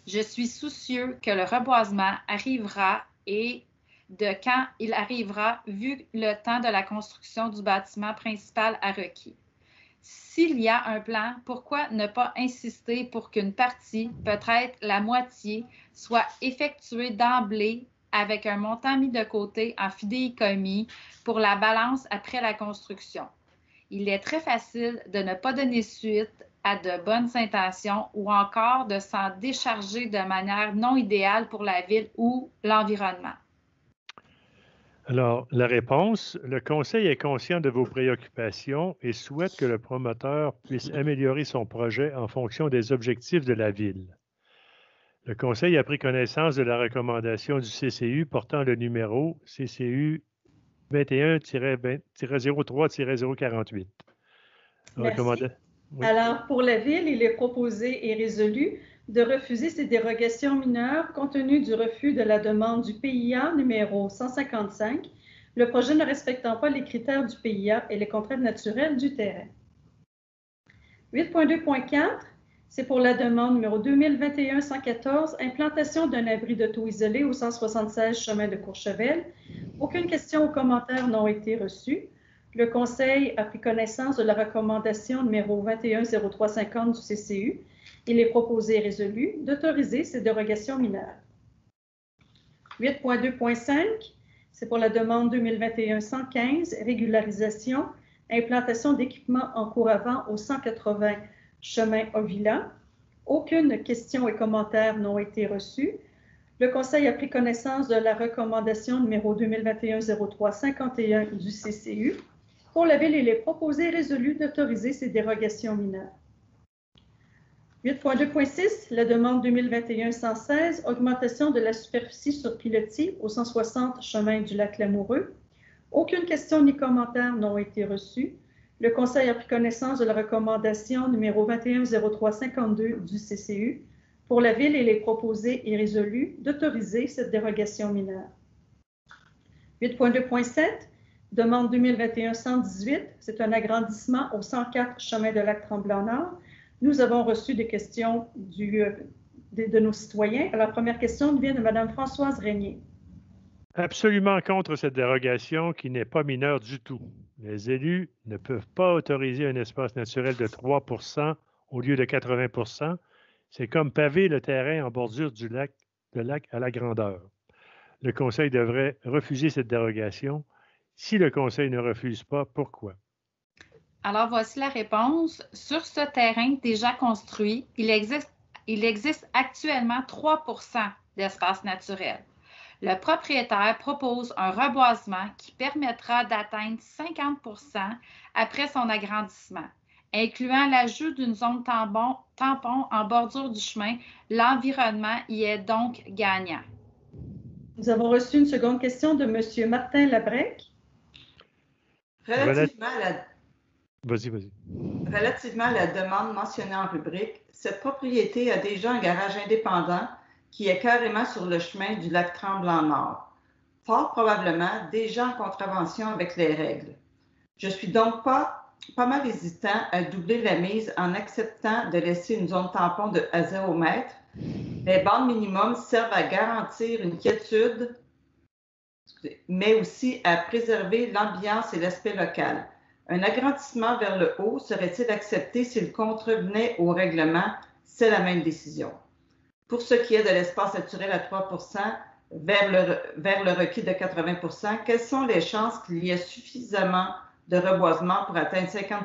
Je suis soucieux que le reboisement arrivera et de quand il arrivera, vu le temps de la construction du bâtiment principal à requis. S'il y a un plan, pourquoi ne pas insister pour qu'une partie, peut-être la moitié, soit effectuée d'emblée avec un montant mis de côté en fidéicommis pour la balance après la construction? Il est très facile de ne pas donner suite à de bonnes intentions ou encore de s'en décharger de manière non idéale pour la ville ou l'environnement. Alors, la réponse, le Conseil est conscient de vos préoccupations et souhaite que le promoteur puisse améliorer son projet en fonction des objectifs de la Ville. Le Conseil a pris connaissance de la recommandation du CCU portant le numéro CCU 21-03-048. Merci. Oui. Alors, pour la Ville, il est proposé et résolu de refuser ces dérogations mineures compte tenu du refus de la demande du PIA numéro 155, le projet ne respectant pas les critères du PIA et les contraintes naturelles du terrain. 8.2.4, c'est pour la demande numéro 2021-114, implantation d'un abri d'auto-isolé au 176 chemin de Courchevel. Aucune question ou commentaire n'ont été reçus. Le Conseil a pris connaissance de la recommandation numéro 21-0350 du CCU. Il est proposé et résolu d'autoriser ces dérogations mineures. 8.2.5, c'est pour la demande 2021-115, régularisation, implantation d'équipements en cours avant au 180 chemin Ovila. Aucune question et commentaire n'ont été reçus. Le Conseil a pris connaissance de la recommandation numéro 2021-0351 du CCU. Pour la Ville, il est proposé et résolu d'autoriser ces dérogations mineures. 8.2.6, la demande 2021-116, augmentation de la superficie sur pilotis au 160 chemin du lac Lamoureux. Aucune question ni commentaire n'ont été reçus. Le Conseil a pris connaissance de la recommandation numéro 21-0352 du CCU. Pour la Ville, il est proposé et résolu d'autoriser cette dérogation mineure. 8.2.7, demande 2021-118, c'est un agrandissement au 104 chemin de lac Tremblant-Nord. Nous avons reçu des questions de nos citoyens. Alors, la première question vient de Mme Françoise Régnier. Absolument contre cette dérogation qui n'est pas mineure du tout. Les élus ne peuvent pas autoriser un espace naturel de 3 % au lieu de 80 %. C'est comme paver le terrain en bordure du lac à la grandeur. Le Conseil devrait refuser cette dérogation. Si le Conseil ne refuse pas, pourquoi? Alors, voici la réponse. Sur ce terrain déjà construit, il existe actuellement 3 % d'espace naturel. Le propriétaire propose un reboisement qui permettra d'atteindre 50 % après son agrandissement, incluant l'ajout d'une zone tampon en bordure du chemin. L'environnement y est donc gagnant. Nous avons reçu une seconde question de M. Martin Labrec. Relativement à la demande mentionnée en rubrique, cette propriété a déjà un garage indépendant qui est carrément sur le chemin du lac Tremblant-Nord, fort probablement déjà en contravention avec les règles. Je suis donc pas mal hésitant à doubler la mise en acceptant de laisser une zone tampon à 0 mètre. Les bandes minimums servent à garantir une quiétude, mais aussi à préserver l'ambiance et l'aspect local. Un agrandissement vers le haut serait-il accepté s'il contrevenait au règlement? C'est la même décision. Pour ce qui est de l'espace naturel à 3 vers le requis de 80 quelles sont les chances qu'il y ait suffisamment de reboisement pour atteindre 50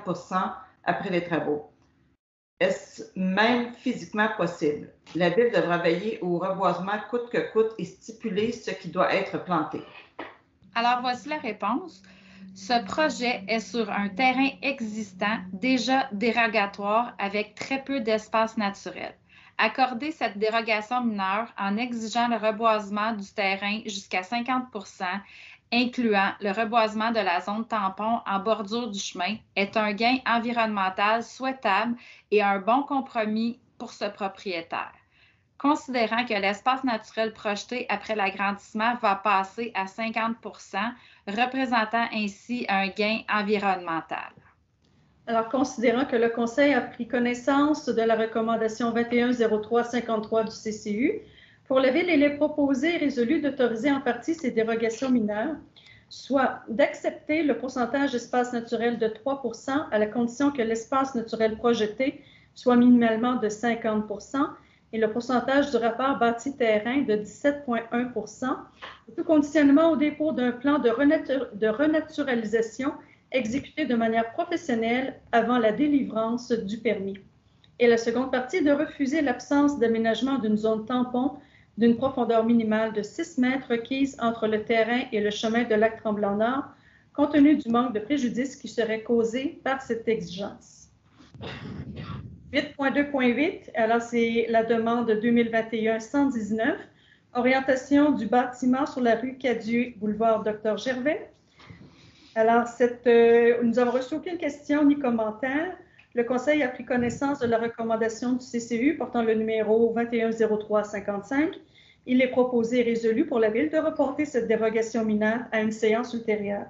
après les travaux? Est-ce même physiquement possible? La Ville devra veiller au reboisement coûte que coûte et stipuler ce qui doit être planté. Alors, voici la réponse. Ce projet est sur un terrain existant déjà dérogatoire avec très peu d'espace naturel. Accorder cette dérogation mineure en exigeant le reboisement du terrain jusqu'à 50 incluant le reboisement de la zone tampon en bordure du chemin, est un gain environnemental souhaitable et un bon compromis pour ce propriétaire. Considérant que l'espace naturel projeté après l'agrandissement va passer à 50 représentant ainsi un gain environnemental. Alors, considérant que le Conseil a pris connaissance de la recommandation 2103-53 du CCU, pour la Ville, il est proposé et résolu d'autoriser en partie ces dérogations mineures, soit d'accepter le pourcentage d'espace naturel de 3 à la condition que l'espace naturel projeté soit minimalement de 50 et le pourcentage du rapport bâti-terrain de 17,1 tout conditionnement au dépôt d'un plan de renaturalisation exécuté de manière professionnelle avant la délivrance du permis. Et la seconde partie, de refuser l'absence d'aménagement d'une zone tampon d'une profondeur minimale de 6 mètres requise entre le terrain et le chemin de lac Tremblant-Nord, compte tenu du manque de préjudice qui serait causé par cette exigence. 8.2.8, alors c'est la demande 2021-119, orientation du bâtiment sur la rue Cadieux, boulevard Dr Gervais. Alors, nous n'avons reçu aucune question ni commentaire. Le Conseil a pris connaissance de la recommandation du CCU portant le numéro 2103-55. Il est proposé et résolu pour la Ville de reporter cette dérogation mineure à une séance ultérieure.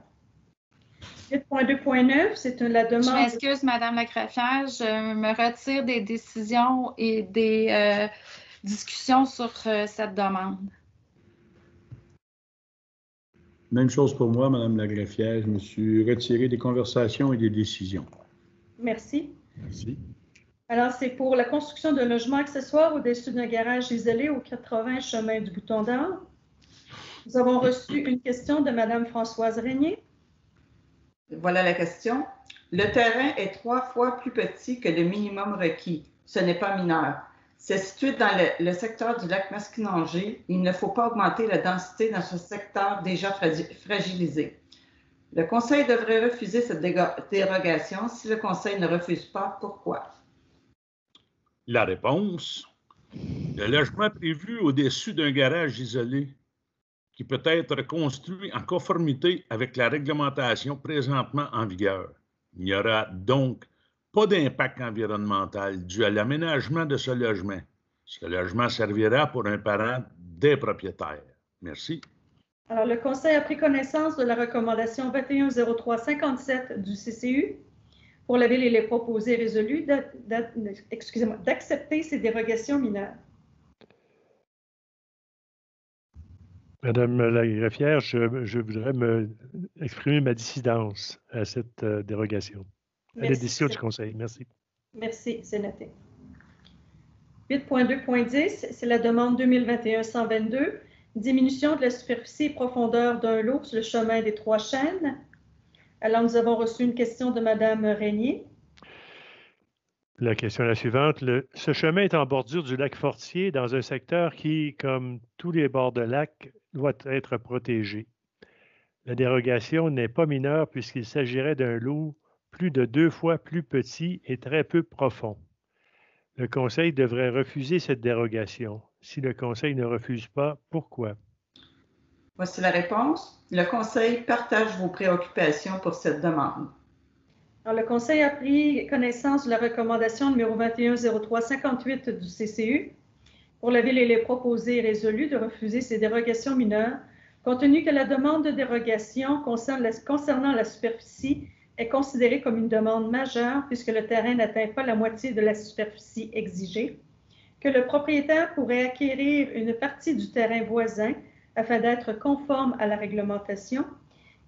8.2.9, c'est la demande... Je m'excuse, Madame la greffière, je me retire des décisions et des discussions sur cette demande. Même chose pour moi, Madame la greffière. Je me suis retiré des conversations et des décisions. Merci. Merci. Alors, c'est pour la construction de logements accessoires au-dessus d'un garage isolé au 80 chemin du Bouton d'Or. Nous avons reçu une question de Madame Françoise Régnier. Voilà la question. Le terrain est 3 fois plus petit que le minimum requis. Ce n'est pas mineur. C'est situé dans le secteur du lac Masquinongé. Il ne faut pas augmenter la densité dans ce secteur déjà fragilisé. Le Conseil devrait refuser cette dérogation. Si le Conseil ne refuse pas, pourquoi? La réponse. Le logement prévu au-dessus d'un garage isolé qui peut être construit en conformité avec la réglementation présentement en vigueur. Il n'y aura donc pas d'impact environnemental dû à l'aménagement de ce logement. Ce logement servira pour un parent des propriétaires. Merci. Alors, le Conseil a pris connaissance de la recommandation 2103-57 du CCU. Pour la Ville, il est proposé et résolu d'accepter ces dérogations mineures. Madame la greffière, je voudrais exprimer ma dissidence à cette dérogation, à la décision du Conseil. Merci. Merci, c'est noté. 8.2.10, c'est la demande 2021-122, diminution de la superficie et profondeur d'un lot sur le chemin des Trois Chênes. Alors, nous avons reçu une question de Madame Régnier. La question est la suivante. Ce chemin est en bordure du lac Fortier dans un secteur qui, comme tous les bords de lac, doit être protégé. La dérogation n'est pas mineure puisqu'il s'agirait d'un lot plus de 2 fois plus petit et très peu profond. Le Conseil devrait refuser cette dérogation. Si le Conseil ne refuse pas, pourquoi? Voici la réponse. Le Conseil partage vos préoccupations pour cette demande. Alors, le Conseil a pris connaissance de la recommandation numéro 2103-58 du CCU. Pour la Ville, il est proposé et résolu de refuser ces dérogations mineures, compte tenu que la demande de dérogation concernant la superficie est considérée comme une demande majeure puisque le terrain n'atteint pas la moitié de la superficie exigée, que le propriétaire pourrait acquérir une partie du terrain voisin afin d'être conforme à la réglementation,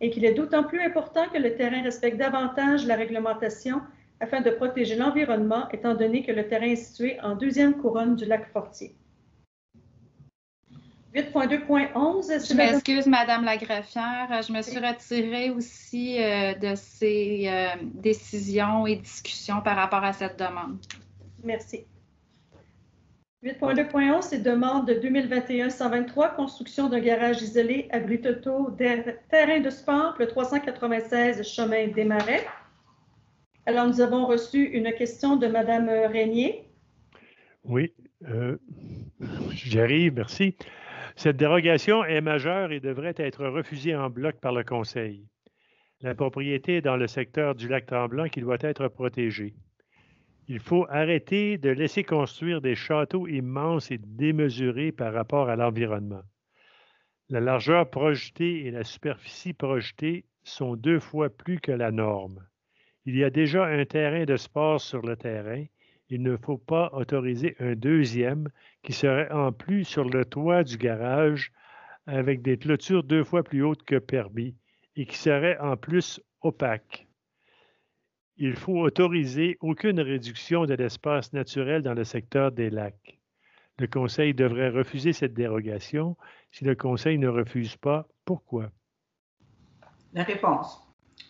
et qu'il est d'autant plus important que le terrain respecte davantage la réglementation afin de protéger l'environnement, étant donné que le terrain est situé en deuxième couronne du lac Fortier. 8.2.11. Je m'excuse, Madame la greffière. Je me suis retirée aussi de ces décisions et discussions par rapport à cette demande. Merci. 8.2.11, c'est demande de 2021-123, construction d'un garage isolé, abri totaux, terrain de sport, le 396 chemin des Marais. Alors, nous avons reçu une question de Mme Régnier. Oui, j'arrive, merci. Cette dérogation est majeure et devrait être refusée en bloc par le Conseil. La propriété est dans le secteur du lac Tremblant qui doit être protégée. Il faut arrêter de laisser construire des châteaux immenses et démesurés par rapport à l'environnement. La largeur projetée et la superficie projetée sont 2 fois plus que la norme. Il y a déjà un terrain de sport sur le terrain. Il ne faut pas autoriser un deuxième qui serait en plus sur le toit du garage avec des clôtures 2 fois plus hautes que permis et qui serait en plus opaque. Il faut autoriser aucune réduction de l'espace naturel dans le secteur des lacs. Le Conseil devrait refuser cette dérogation. Si le Conseil ne refuse pas, pourquoi? La réponse.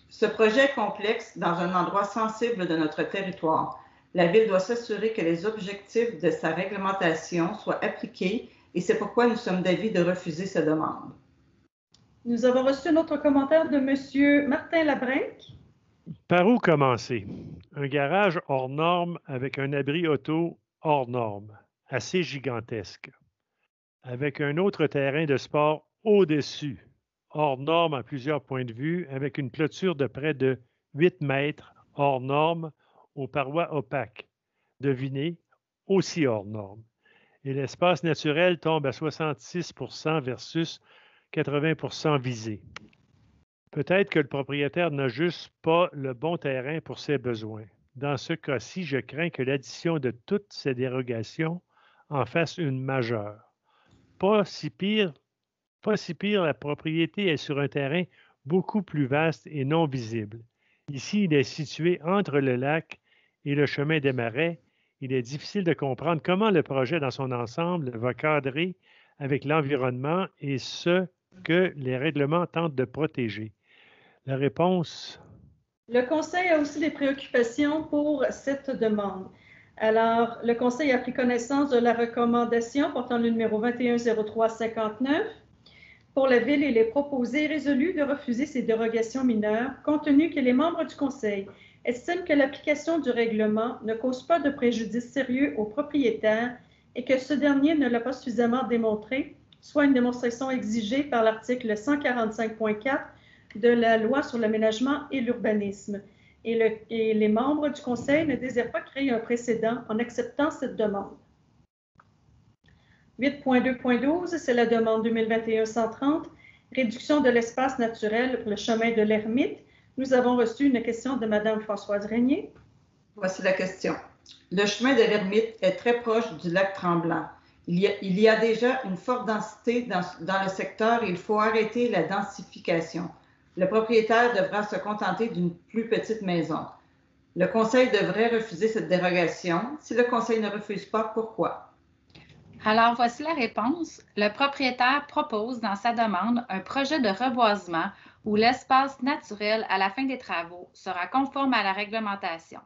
Ce projet est complexe dans un endroit sensible de notre territoire. La Ville doit s'assurer que les objectifs de sa réglementation soient appliqués et c'est pourquoi nous sommes d'avis de refuser cette demande. Nous avons reçu un autre commentaire de M. Martin Labrinque. Par où commencer? Un garage hors norme avec un abri auto hors norme, assez gigantesque, avec un autre terrain de sport au-dessus, hors norme à plusieurs points de vue, avec une clôture de près de 8 mètres hors norme aux parois opaques. Devinez, aussi hors norme. Et l'espace naturel tombe à 66 % versus 80 % visé. Peut-être que le propriétaire n'a juste pas le bon terrain pour ses besoins. Dans ce cas-ci, je crains que l'addition de toutes ces dérogations en fasse une majeure. Pas si pire, la propriété est sur un terrain beaucoup plus vaste et non visible. Ici, il est situé entre le lac et le chemin des Marais. Il est difficile de comprendre comment le projet dans son ensemble va cadrer avec l'environnement et ce que les règlements tentent de protéger. La réponse? Le Conseil a aussi des préoccupations pour cette demande. Alors, le Conseil a pris connaissance de la recommandation portant le numéro 210359. Pour la Ville, il est proposé et résolu de refuser ces dérogations mineures, compte tenu que les membres du Conseil estiment que l'application du règlement ne cause pas de préjudice sérieux au propriétaire et que ce dernier ne l'a pas suffisamment démontré, soit une démonstration exigée par l'article 145.4 de la Loi sur l'aménagement et l'urbanisme. Et les membres du Conseil ne désirent pas créer un précédent en acceptant cette demande. 8.2.12, c'est la demande 2021-130, réduction de l'espace naturel pour le chemin de l'Ermite. Nous avons reçu une question de Mme Françoise Régnier. Voici la question. Le chemin de l'Ermite est très proche du lac Tremblant. Il y a déjà une forte densité dans le secteur et il faut arrêter la densification. Le propriétaire devra se contenter d'une plus petite maison. Le Conseil devrait refuser cette dérogation. Si le Conseil ne refuse pas, pourquoi? Alors, voici la réponse. Le propriétaire propose dans sa demande un projet de reboisement où l'espace naturel à la fin des travaux sera conforme à la réglementation.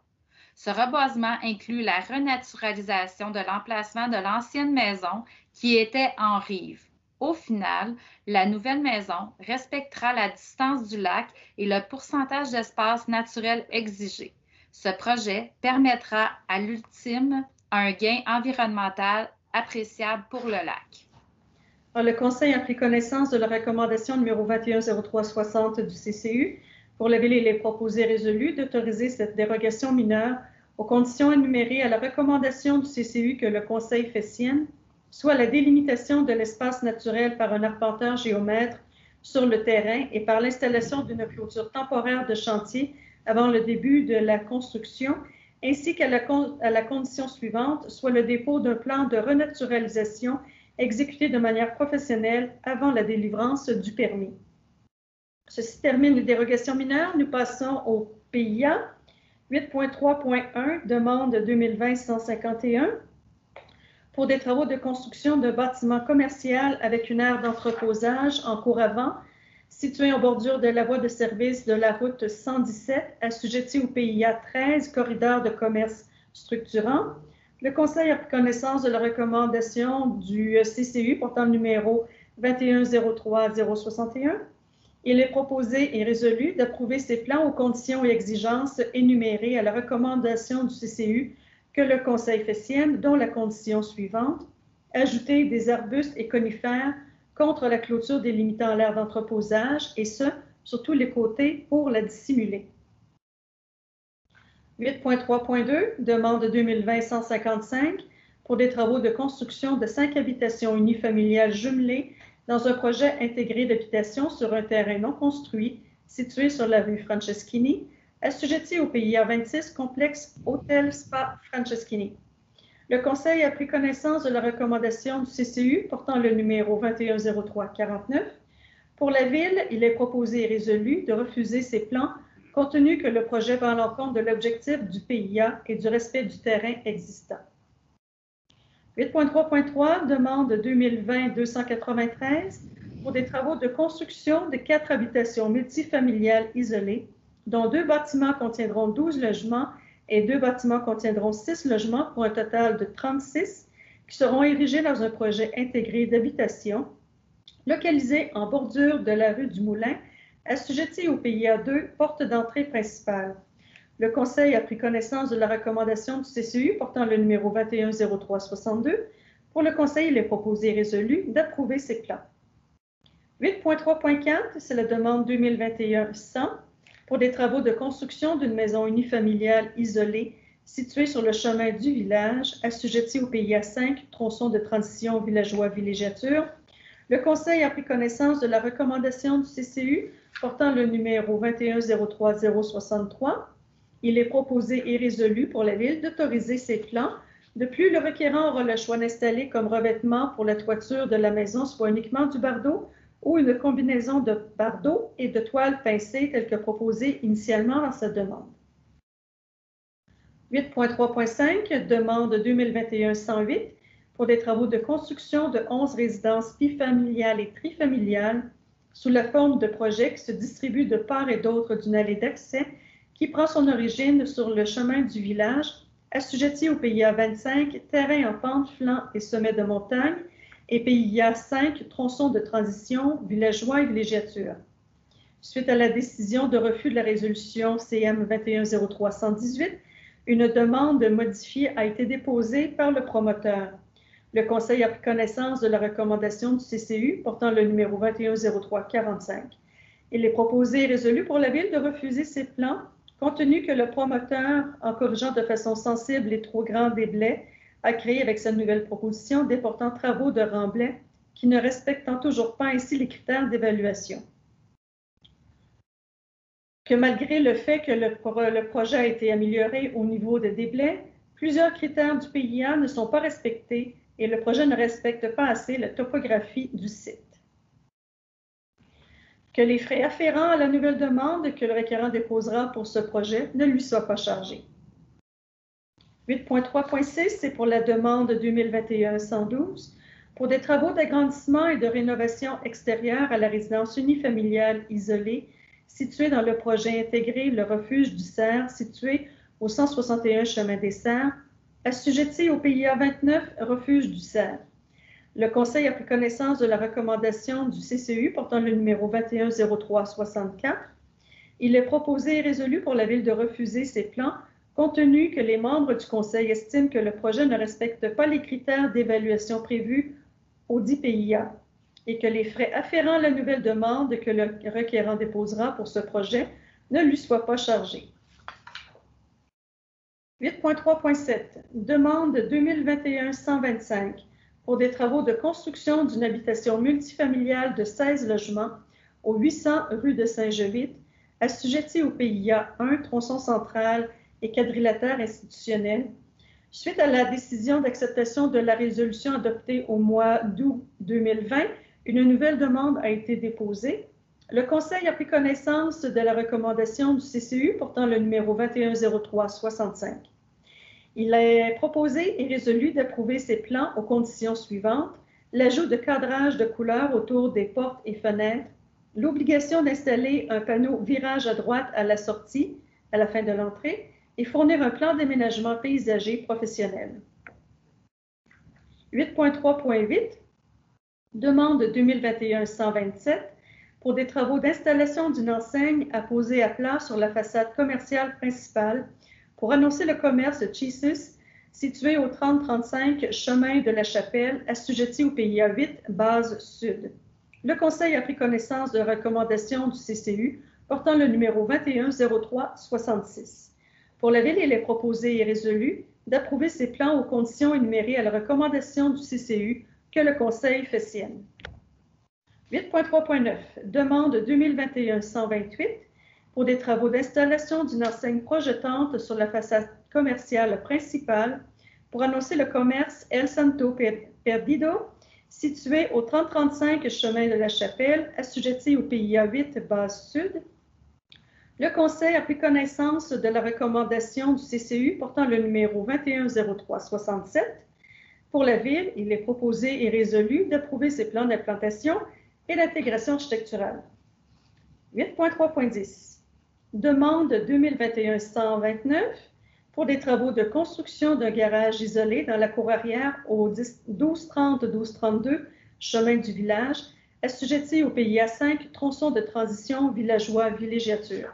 Ce reboisement inclut la renaturalisation de l'emplacement de l'ancienne maison qui était en rive. Au final, la nouvelle maison respectera la distance du lac et le pourcentage d'espace naturel exigé. Ce projet permettra à l'ultime un gain environnemental appréciable pour le lac. Alors, le Conseil a pris connaissance de la recommandation numéro 210360 du CCU. Pour la Ville, il est proposé et résolu d'autoriser cette dérogation mineure aux conditions énumérées à la recommandation du CCU que le Conseil fait sienne, soit la délimitation de l'espace naturel par un arpenteur géomètre sur le terrain et par l'installation d'une clôture temporaire de chantier avant le début de la construction, ainsi qu'à la condition suivante, soit le dépôt d'un plan de renaturalisation exécuté de manière professionnelle avant la délivrance du permis. Ceci termine les dérogations mineures. Nous passons au PIA. 8.3.1, demande 2020-151 pour des travaux de construction de bâtiments commercial avec une aire d'entreposage en cours avant, situé en bordure de la voie de service de la route 117, assujetti au PIA 13, corridor de commerce structurant. Le Conseil a pris connaissance de la recommandation du CCU portant le numéro 2103-061. Il est proposé et résolu d'approuver ces plans aux conditions et exigences énumérées à la recommandation du CCU que le Conseil fait sienne, dont la condition suivante: ajouter des arbustes et conifères contre la clôture délimitant l'aire d'entreposage, et ce, sur tous les côtés pour la dissimuler. 8.3.2, demande 2020-155 pour des travaux de construction de 5 habitations unifamiliales jumelées dans un projet intégré d'habitation sur un terrain non construit situé sur la rue Franceschini, assujetti au PIA 26, complexe Hôtel Spa Franceschini. Le Conseil a pris connaissance de la recommandation du CCU portant le numéro 2103-49. Pour la Ville, il est proposé et résolu de refuser ces plans compte tenu que le projet va à l'encontre de l'objectif du PIA et du respect du terrain existant. 8.3.3, demande 2020-293 pour des travaux de construction de 4 habitations multifamiliales isolées, dont 2 bâtiments contiendront 12 logements et 2 bâtiments contiendront 6 logements pour un total de 36 qui seront érigés dans un projet intégré d'habitation localisé en bordure de la rue du Moulin, assujetti au PIA 2, porte d'entrée principale. Le Conseil a pris connaissance de la recommandation du CCU portant le numéro 210362. Pour le Conseil, il est proposé et résolu d'approuver ces plans. 8.3.4, c'est la demande 2021-100 pour des travaux de construction d'une maison unifamiliale isolée située sur le chemin du village, assujettie au PIA 5, tronçon de transition villageois-villégiature. Le Conseil a pris connaissance de la recommandation du CCU portant le numéro 2103-063. Il est proposé et résolu pour la Ville d'autoriser ces plans. De plus, le requérant aura le choix d'installer comme revêtement pour la toiture de la maison soit uniquement du bardeau ou une combinaison de bardeau et de toile pincée telle que proposée initialement dans sa demande. 8.3.5, demande 2021-108 pour des travaux de construction de 11 résidences bifamiliales et trifamiliales sous la forme de projets qui se distribuent de part et d'autre d'une allée d'accès qui prend son origine sur le chemin du village, assujetti au PIA 25, terrain en pente, flanc et sommet de montagne, et PIA 5, tronçon de transition, villageois et villégiature. Suite à la décision de refus de la résolution CM 2103-118, une demande modifiée a été déposée par le promoteur. Le Conseil a pris connaissance de la recommandation du CCU portant le numéro 2103-45. Il est proposé et résolu pour la Ville de refuser ces plans, compte tenu que le promoteur, en corrigeant de façon sensible les trop grands déblais, a créé avec sa nouvelle proposition d'importants travaux de remblai qui ne respectent toujours pas ainsi les critères d'évaluation. Que malgré le fait que le projet a été amélioré au niveau des déblais, plusieurs critères du PIA ne sont pas respectés et le projet ne respecte pas assez la topographie du site. Que les frais afférents à la nouvelle demande que le requérant déposera pour ce projet ne lui soient pas chargés. 8.3.6, c'est pour la demande 2021-112 pour des travaux d'agrandissement et de rénovation extérieure à la résidence unifamiliale isolée située dans le projet intégré Le Refuge du Cerf, situé au 161 chemin des Cerfs, assujetti au PIA 29 Refuge du Cerf. Le Conseil a pris connaissance de la recommandation du CCU portant le numéro 2103-64. Il est proposé et résolu pour la Ville de refuser ces plans, compte tenu que les membres du Conseil estiment que le projet ne respecte pas les critères d'évaluation prévus au dit PIA et que les frais afférents à la nouvelle demande que le requérant déposera pour ce projet ne lui soient pas chargés. 8.3.7, demande 2021-125 pour des travaux de construction d'une habitation multifamiliale de 16 logements au 800 rue de Saint-Jovite, assujetti au PIA 1, tronçon central et quadrilatère institutionnel. Suite à la décision d'acceptation de la résolution adoptée au mois d'août 2020, une nouvelle demande a été déposée. Le Conseil a pris connaissance de la recommandation du CCU portant le numéro 2103-65. Il est proposé et résolu d'approuver ces plans aux conditions suivantes: l'ajout de cadrage de couleurs autour des portes et fenêtres, l'obligation d'installer un panneau virage à droite à la sortie, à la fin de l'entrée, et fournir un plan d'aménagement paysager professionnel. 8.3.8, demande 2021-127 pour des travaux d'installation d'une enseigne à poser à plat sur la façade commerciale principale pour annoncer le commerce Cheesus, situé au 3035 chemin de la Chapelle, assujetti au PIA 8, base sud. Le Conseil a pris connaissance de recommandations du CCU portant le numéro 2103-66. Pour la Ville, il est proposé et résolu d'approuver ces plans aux conditions énumérées à la recommandation du CCU que le Conseil fait sienne. 8.3.9, demande 2021-128 pour des travaux d'installation d'une enseigne projetante sur la façade commerciale principale pour annoncer le commerce El Santo Perdido, situé au 3035 chemin de la Chapelle, assujetti au PIA 8, base sud. Le Conseil a pris connaissance de la recommandation du CCU portant le numéro 2103-67. Pour la Ville, il est proposé et résolu d'approuver ces plans d'implantation et d'intégration architecturale. 8.3.10, demande 2021-129 pour des travaux de construction d'un garage isolé dans la cour arrière au 1230-1232 chemin du village, assujetti au PIA 5, tronçon de transition villageois-villégiature.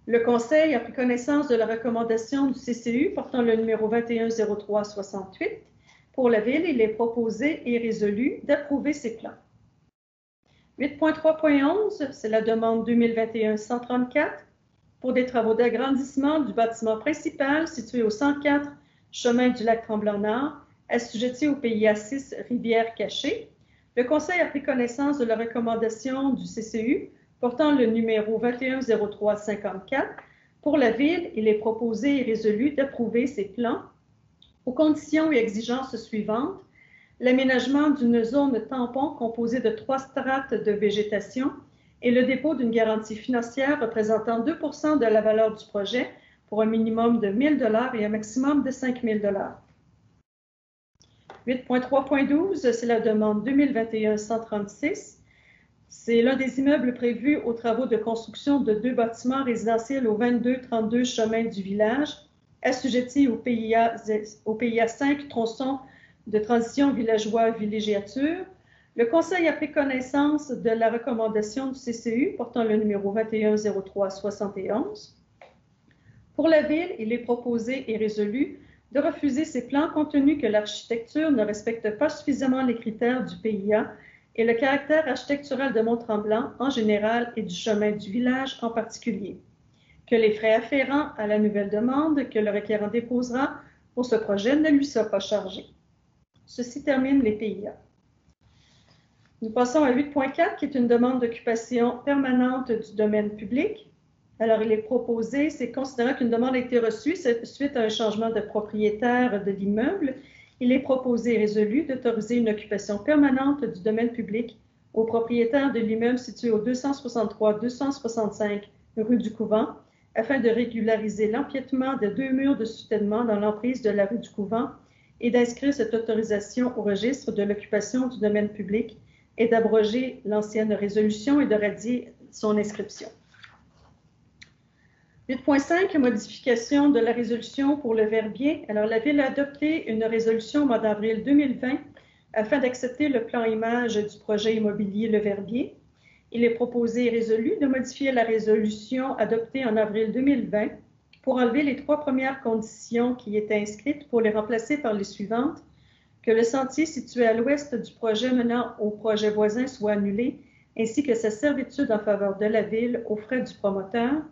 Le Conseil a pris connaissance de la recommandation du CCU portant le numéro 2103-68. Pour la Ville, il est proposé et résolu d'approuver ces plans. 8.3.11, c'est la demande 2021-134 pour des travaux d'agrandissement du bâtiment principal situé au 104 chemin du lac Tremblant-Nord, assujetti au PIA 6 Rivière-Cachée. Le Conseil a pris connaissance de la recommandation du CCU portant le numéro 2103-54. Pour la Ville, il est proposé et résolu d'approuver ces plans aux conditions et exigences suivantes: l'aménagement d'une zone tampon composée de 3 strates de végétation et le dépôt d'une garantie financière représentant 2 % de la valeur du projet pour un minimum de 1 000 $ et un maximum de 5 000 $. 8.3.12, c'est la demande 2021-136. C'est l'un des immeubles prévus aux travaux de construction de 2 bâtiments résidentiels au 2232 chemin du village, assujettis au PIA 5, tronçon de transition villageois-villégiature. Le Conseil a pris connaissance de la recommandation du CCU portant le numéro 2103-71. Pour la Ville, il est proposé et résolu de refuser ces plans compte tenu que l'architecture ne respecte pas suffisamment les critères du PIA et le caractère architectural de Mont-Tremblant en général et du chemin du village en particulier, que les frais afférents à la nouvelle demande que le requérant déposera pour ce projet ne lui soient pas chargés. Ceci termine les PIA. Nous passons à 8.4 qui est une demande d'occupation permanente du domaine public. Alors, il est proposé, c'est considérant qu'une demande a été reçue suite à un changement de propriétaire de l'immeuble, il est proposé et résolu d'autoriser une occupation permanente du domaine public au propriétaire de l'immeuble situé au 263-265 rue du Couvent afin de régulariser l'empiètement de 2 murs de soutènement dans l'emprise de la rue du Couvent et d'inscrire cette autorisation au registre de l'occupation du domaine public et d'abroger l'ancienne résolution et de radier son inscription. 8.5, modification de la résolution pour le Verbier. Alors, la Ville a adopté une résolution au mois d'avril 2020 afin d'accepter le plan image du projet immobilier Le Verbier. Il est proposé et résolu de modifier la résolution adoptée en avril 2020 pour enlever les 3 premières conditions qui étaient inscrites pour les remplacer par les suivantes: que le sentier situé à l'ouest du projet menant au projet voisin soit annulé, ainsi que sa servitude en faveur de la Ville aux frais du promoteur,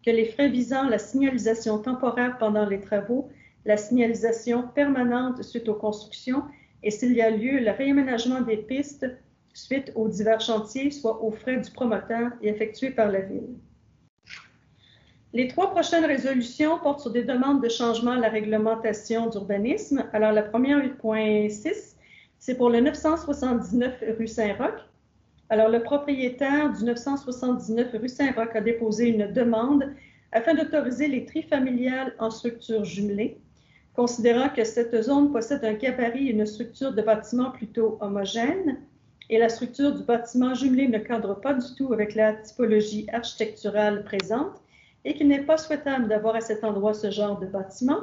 que les frais visant la signalisation temporaire pendant les travaux, la signalisation permanente suite aux constructions et s'il y a lieu, le réaménagement des pistes suite aux divers chantiers soient aux frais du promoteur et effectués par la Ville. Les 3 prochaines résolutions portent sur des demandes de changement à la réglementation d'urbanisme. Alors, la première, 8.6, c'est pour le 979 rue Saint-Roch. Alors, le propriétaire du 979 rue Saint-Roch a déposé une demande afin d'autoriser les trifamiliales en structure jumelée, considérant que cette zone possède un gabarit et une structure de bâtiment plutôt homogène, et la structure du bâtiment jumelé ne cadre pas du tout avec la typologie architecturale présente, et qu'il n'est pas souhaitable d'avoir à cet endroit ce genre de bâtiment,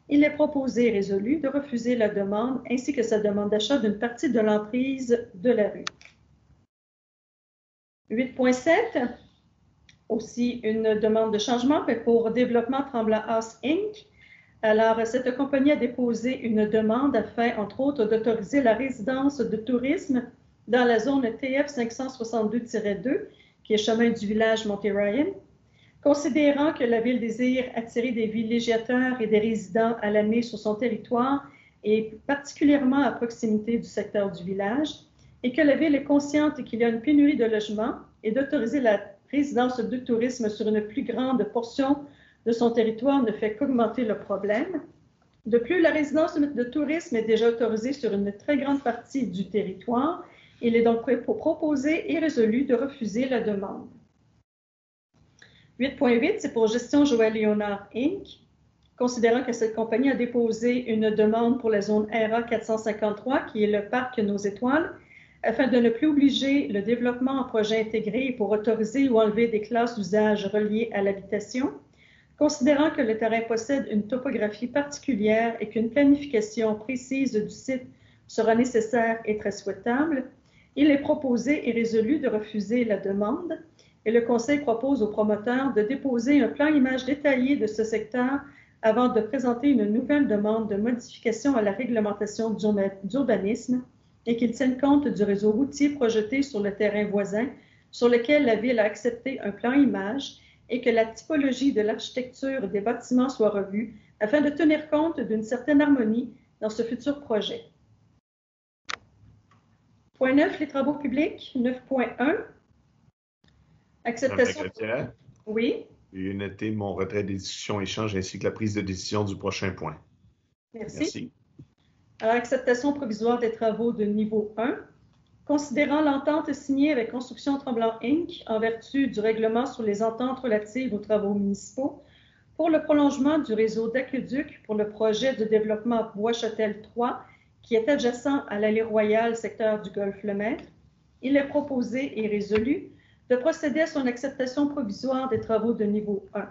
il est proposé et résolu de refuser la demande ainsi que sa demande d'achat d'une partie de l'emprise de la rue. 8.7, aussi une demande de changement, mais pour Développement Tremblant House Inc. Alors, cette compagnie a déposé une demande afin, entre autres, d'autoriser la résidence de tourisme dans la zone TF 562-2, qui est chemin du village Monterryan, considérant que la Ville désire attirer des villégiateurs et des résidents à l'année sur son territoire et particulièrement à proximité du secteur du village, et que la Ville est consciente qu'il y a une pénurie de logements et d'autoriser la résidence de tourisme sur une plus grande portion de son territoire ne fait qu'augmenter le problème. De plus, la résidence de tourisme est déjà autorisée sur une très grande partie du territoire. Il est donc proposé et résolu de refuser la demande. 8.8, c'est pour Gestion Joël Léonard Inc. Considérant que cette compagnie a déposé une demande pour la zone RA 453, qui est le parc Nos Étoiles, afin de ne plus obliger le développement en projet intégré et pour autoriser ou enlever des classes d'usage reliées à l'habitation, considérant que le terrain possède une topographie particulière et qu'une planification précise du site sera nécessaire et très souhaitable, il est proposé et résolu de refuser la demande et le Conseil propose aux promoteurs de déposer un plan image détaillé de ce secteur avant de présenter une nouvelle demande de modification à la réglementation d'urbanisme et qu'ils tiennent compte du réseau routier projeté sur le terrain voisin sur lequel la Ville a accepté un plan image et que la typologie de l'architecture des bâtiments soit revue afin de tenir compte d'une certaine harmonie dans ce futur projet. Point 9, les travaux publics. 9.1. Acceptation. Oui. J'ai noté mon retrait des discussions échanges ainsi que la prise de décision du prochain point. Merci. Alors, acceptation provisoire des travaux de niveau 1. Considérant l'entente signée avec Construction Tremblant Inc. en vertu du règlement sur les ententes relatives aux travaux municipaux pour le prolongement du réseau d'aqueduc pour le projet de développement Bois-Châtel 3 qui est adjacent à l'allée Royale, secteur du Golfe-Lemaître, il est proposé et résolu de procéder à son acceptation provisoire des travaux de niveau 1.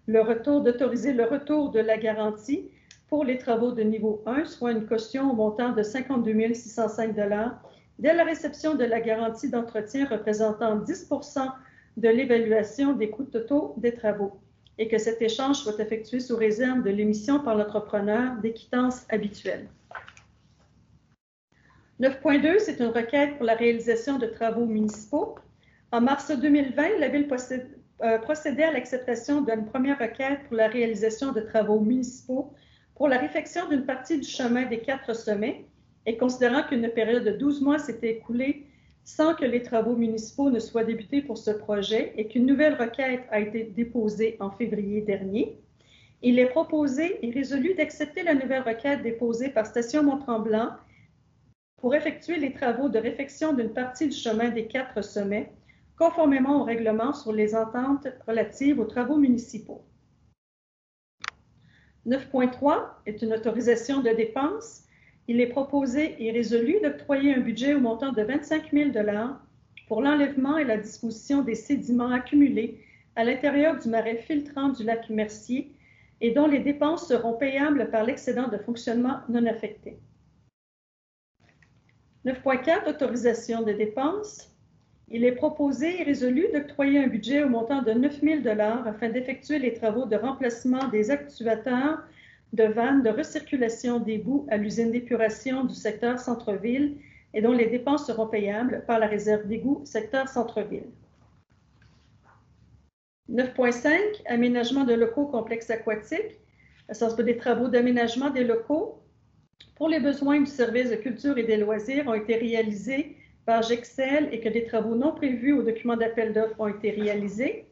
D'autoriser le retour de la garantie pour les travaux de niveau 1, soit une caution au montant de 52 605 $ dès la réception de la garantie d'entretien représentant 10 % de l'évaluation des coûts totaux des travaux et que cet échange soit effectué sous réserve de l'émission par l'entrepreneur des quittances habituelles. 9.2, c'est une requête pour la réalisation de travaux municipaux. En mars 2020, la Ville procédait à l'acceptation d'une première requête pour la réalisation de travaux municipaux pour la réfection d'une partie du chemin des 4 sommets et considérant qu'une période de 12 mois s'était écoulée sans que les travaux municipaux ne soient débutés pour ce projet et qu'une nouvelle requête a été déposée en février dernier, il est proposé et résolu d'accepter la nouvelle requête déposée par Station Mont-Tremblant pour effectuer les travaux de réfection d'une partie du chemin des 4 sommets, conformément au règlement sur les ententes relatives aux travaux municipaux. 9.3 est une autorisation de dépenses. Il est proposé et résolu d'octroyer un budget au montant de 25 000 $ pour l'enlèvement et la disposition des sédiments accumulés à l'intérieur du marais filtrant du lac Mercier et dont les dépenses seront payables par l'excédent de fonctionnement non affecté. 9.4, autorisation de dépenses. Il est proposé et résolu d'octroyer un budget au montant de 9 000 $ afin d'effectuer les travaux de remplacement des actuateurs de vannes de recirculation d'égouts à l'usine d'épuration du secteur centre-ville et dont les dépenses seront payables par la réserve d'égouts secteur centre-ville. 9.5, aménagement de locaux complexes aquatiques. Ça se peut des travaux d'aménagement des locaux pour les besoins du service de culture et des loisirs ont été réalisés par GEXEL et que des travaux non prévus au document d'appel d'offres ont été réalisés.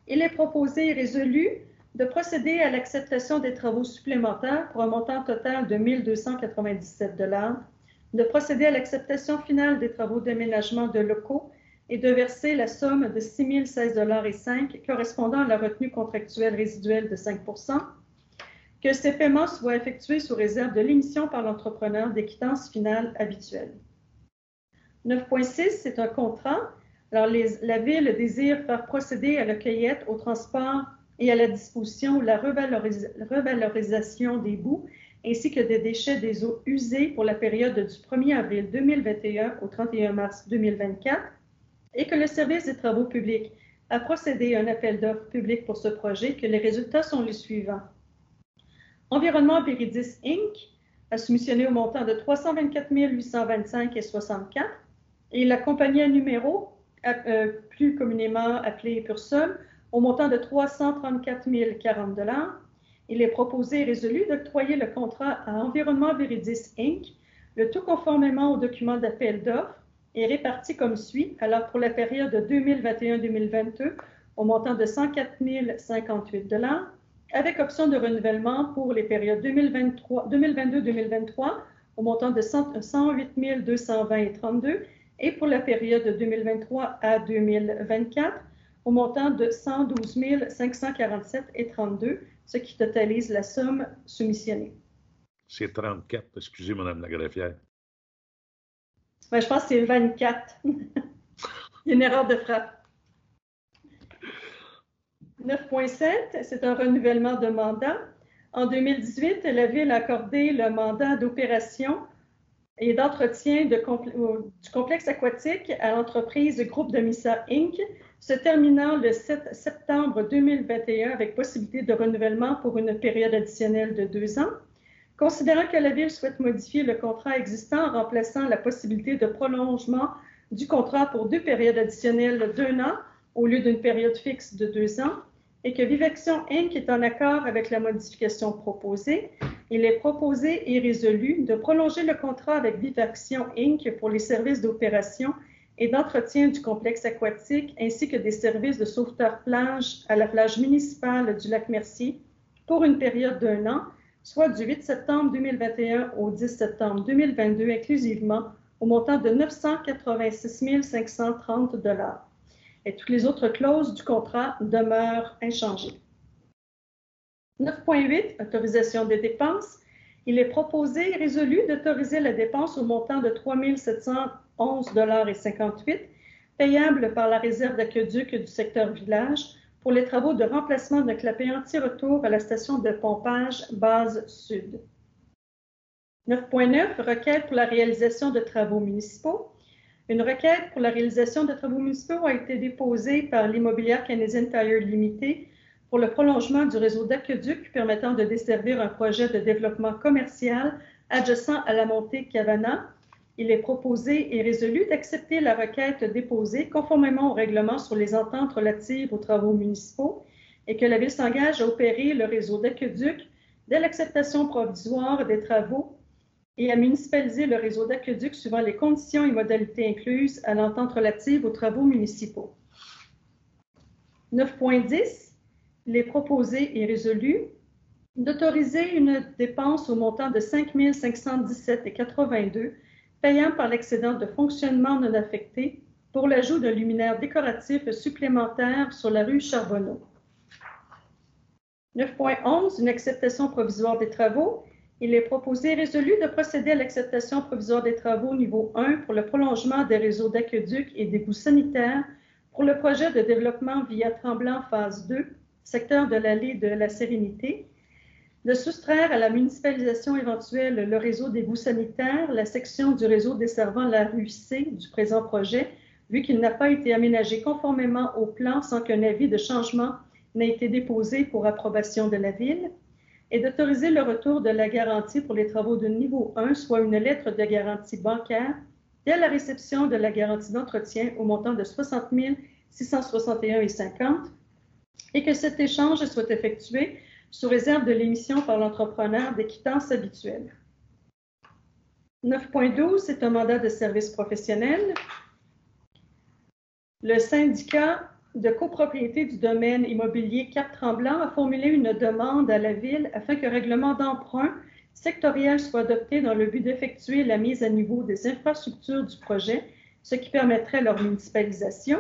Il est proposé et résolu de procéder à l'acceptation des travaux supplémentaires pour un montant total de 1 297 $, de procéder à l'acceptation finale des travaux d'aménagement de locaux et de verser la somme de 6 016,05 $ correspondant à la retenue contractuelle résiduelle de 5 %, que ces paiements soient effectués sous réserve de l'émission par l'entrepreneur des quittances finales habituelles. 9.6, c'est un contrat. Alors, la Ville désire faire procéder à la cueillette, au transport et à la disposition ou la revalorisation des boues ainsi que des déchets des eaux usées pour la période du 1er avril 2021 au 31 mars 2024 et que le service des travaux publics a procédé à un appel d'offres public pour ce projet, que les résultats sont les suivants. Environnement Viridis Inc. a soumissionné au montant de 324 825,64 $ et la compagnie à numéro, plus communément appelée Pursum, au montant de 334 040 $. Il est proposé et résolu d'octroyer le contrat à Environnement Viridis Inc., le tout conformément au document d'appel d'offres et réparti comme suit. Alors, pour la période 2021-2022, au montant de 104 058 $, avec option de renouvellement pour les périodes 2022-2023 au montant de 108 220,32 $ et pour la période 2023 à 2024 au montant de 112 547,32 $, ce qui totalise la somme soumissionnée. C'est 34, excusez, Mme la greffière. Ben, je pense que c'est 24. Il y a une erreur de frappe. 9.7, c'est un renouvellement de mandat. En 2018, la Ville a accordé le mandat d'opération et d'entretien du complexe aquatique à l'entreprise Groupe de Missa Inc., se terminant le 7 septembre 2021 avec possibilité de renouvellement pour une période additionnelle de 2 ans. Considérant que la Ville souhaite modifier le contrat existant en remplaçant la possibilité de prolongement du contrat pour 2 périodes additionnelles d'1 an au lieu d'une période fixe de 2 ans, et que Vivection Inc. est en accord avec la modification proposée, il est proposé et résolu de prolonger le contrat avec Vivection Inc. pour les services d'opération et d'entretien du complexe aquatique ainsi que des services de sauveteur-plage à la plage municipale du Lac-Mercier pour une période d'1 an, soit du 8 septembre 2021 au 10 septembre 2022 inclusivement, au montant de 986 530 $. Et toutes les autres clauses du contrat demeurent inchangées. 9.8, autorisation des dépenses. Il est proposé et résolu d'autoriser la dépense au montant de 3 711,58 $, payable par la réserve d'aqueduc du secteur village pour les travaux de remplacement d'un clapet anti-retour à la station de pompage base sud. 9.9, requête pour la réalisation de travaux municipaux. Une requête pour la réalisation de travaux municipaux a été déposée par l'immobilière Canadian Tire Limited pour le prolongement du réseau d'aqueduc permettant de desservir un projet de développement commercial adjacent à la montée Cavana. Il est proposé et résolu d'accepter la requête déposée conformément au règlement sur les ententes relatives aux travaux municipaux et que la Ville s'engage à opérer le réseau d'aqueduc dès l'acceptation provisoire des travaux et à municipaliser le réseau d'aqueduc suivant les conditions et modalités incluses à l'entente relative aux travaux municipaux. 9.10, il est proposé et résolu d'autoriser une dépense au montant de 5 517,82 $, payant par l'excédent de fonctionnement non affecté pour l'ajout d'un luminaire décoratif supplémentaire sur la rue Charbonneau. 9.11, une acceptation provisoire des travaux. Il est proposé et résolu de procéder à l'acceptation provisoire des travaux niveau 1 pour le prolongement des réseaux d'aqueduc et d'égouts sanitaires pour le projet de développement via Tremblant phase 2, secteur de l'allée de la Sérénité, de soustraire à la municipalisation éventuelle le réseau d'égouts sanitaires, la section du réseau desservant la rue C du présent projet, vu qu'il n'a pas été aménagé conformément au plan sans qu'un avis de changement n'ait été déposé pour approbation de la Ville, et d'autoriser le retour de la garantie pour les travaux de niveau 1, soit une lettre de garantie bancaire, dès la réception de la garantie d'entretien au montant de 60 661,50 $, et que cet échange soit effectué sous réserve de l'émission par l'entrepreneur des quittances habituelles. 9.12, c'est un mandat de service professionnel. Le syndicat de copropriété du domaine immobilier Cap-Tremblant a formulé une demande à la Ville afin qu'un règlement d'emprunt sectoriel soit adopté dans le but d'effectuer la mise à niveau des infrastructures du projet ce qui permettrait leur municipalisation.